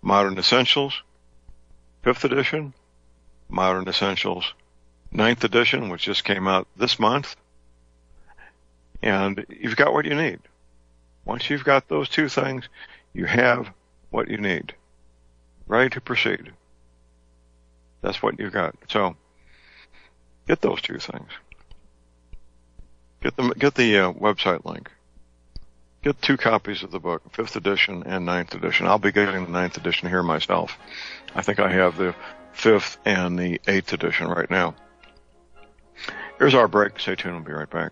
Modern Essentials, 5th edition. Modern Essentials, 9th edition, which just came out this month. And you've got what you need. Once you've got those two things, you have what you need. Ready to proceed. That's what you've got. So, get those two things. Get the website link. Get 2 copies of the book, 5th edition and 9th edition. I'll be getting the 9th edition here myself. I think I have the 5th and the 8th edition right now. Here's our break. Stay tuned. We'll be right back.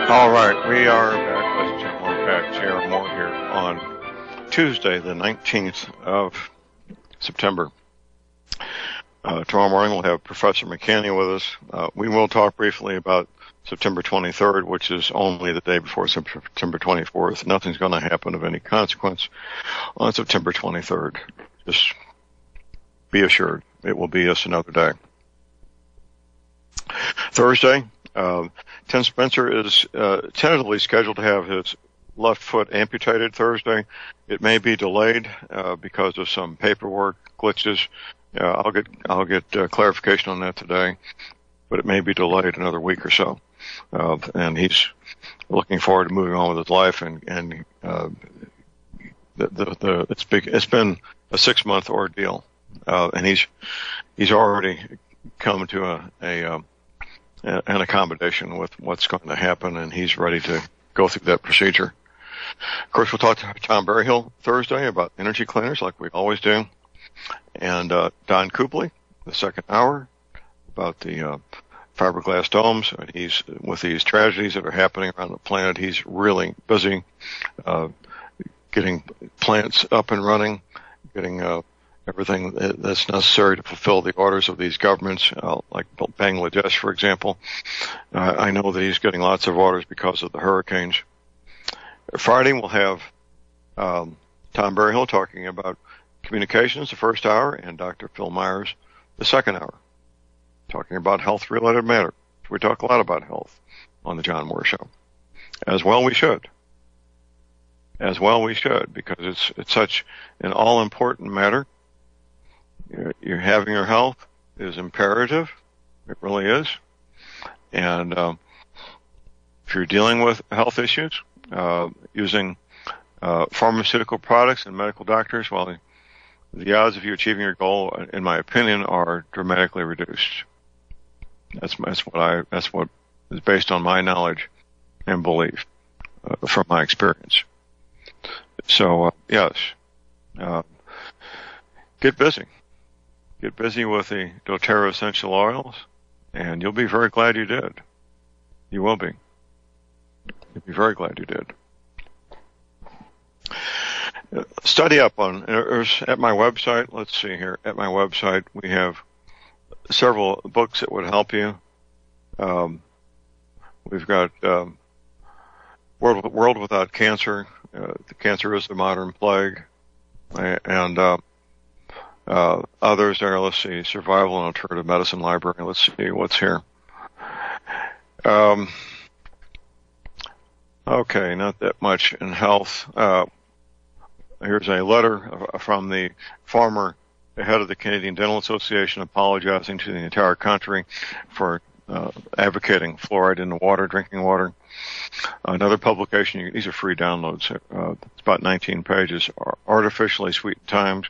All right, we are back, ladies and gentlemen. We're back. J.R. Moore here on Tuesday, the 19th of September. Tomorrow morning we'll have Professor McCanny with us. We will talk briefly about September 23rd, which is only the day before September 24th. Nothing's going to happen of any consequence on September 23rd. Just be assured it will be just another day. Thursday, Tim Spencer is tentatively scheduled to have his left foot amputated Thursday. It may be delayed because of some paperwork glitches. I'll get clarification on that today, but it may be delayed another week or so. And he's looking forward to moving on with his life. And it's been a 6-month ordeal, and he's already come to an accommodation with what's going to happen, and he's ready to go through that procedure. Of course, we'll talk to Tom Berryhill Thursday about energy cleaners, like we always do, and Don Copley, the second hour, about the fiberglass domes. And he's with these tragedies that are happening around the planet. He's really busy getting plants up and running, getting everything that's necessary to fulfill the orders of these governments, like Bangladesh, for example. I know that he's getting lots of orders because of the hurricanes. Friday, we'll have Tom Berryhill talking about communications the first hour, and Dr. Phil Myers the second hour, talking about health-related matters. We talk a lot about health on the John Moore Show. As well we should, because it's such an all-important matter. You're having your health is imperative. It really is. And if you're dealing with health issues, using pharmaceutical products and medical doctors, well, the odds of you achieving your goal, in my opinion, are dramatically reduced. That's what is based on my knowledge and belief from my experience. So yes, get busy. Get busy with the doTERRA essential oils, and you'll be very glad you did. You will be. You'll be very glad you did. Study up on, at my website, let's see here, at my website we have several books that would help you. We've got World Without Cancer, The Cancer is the Modern Plague, and others there. Let's see, Survival and Alternative Medicine Library. Let's see what's here. Okay, not that much in health. Here's a letter from the former head of the Canadian Dental Association apologizing to the entire country for advocating fluoride in the water, drinking water. Another publication, these are free downloads, it's about 19 pages, Artificially Sweetened Times.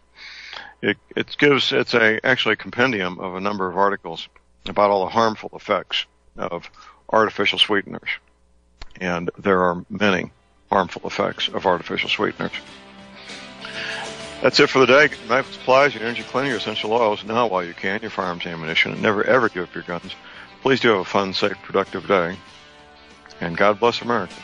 It's actually a compendium of a number of articles about all the harmful effects of artificial sweeteners. And there are many harmful effects of artificial sweeteners. That's it for the day. Get your knife supplies, your energy cleaner, your essential oils now while you can, your firearms ammunition, and never ever give up your guns. Please do have a fun, safe, productive day. And God bless America.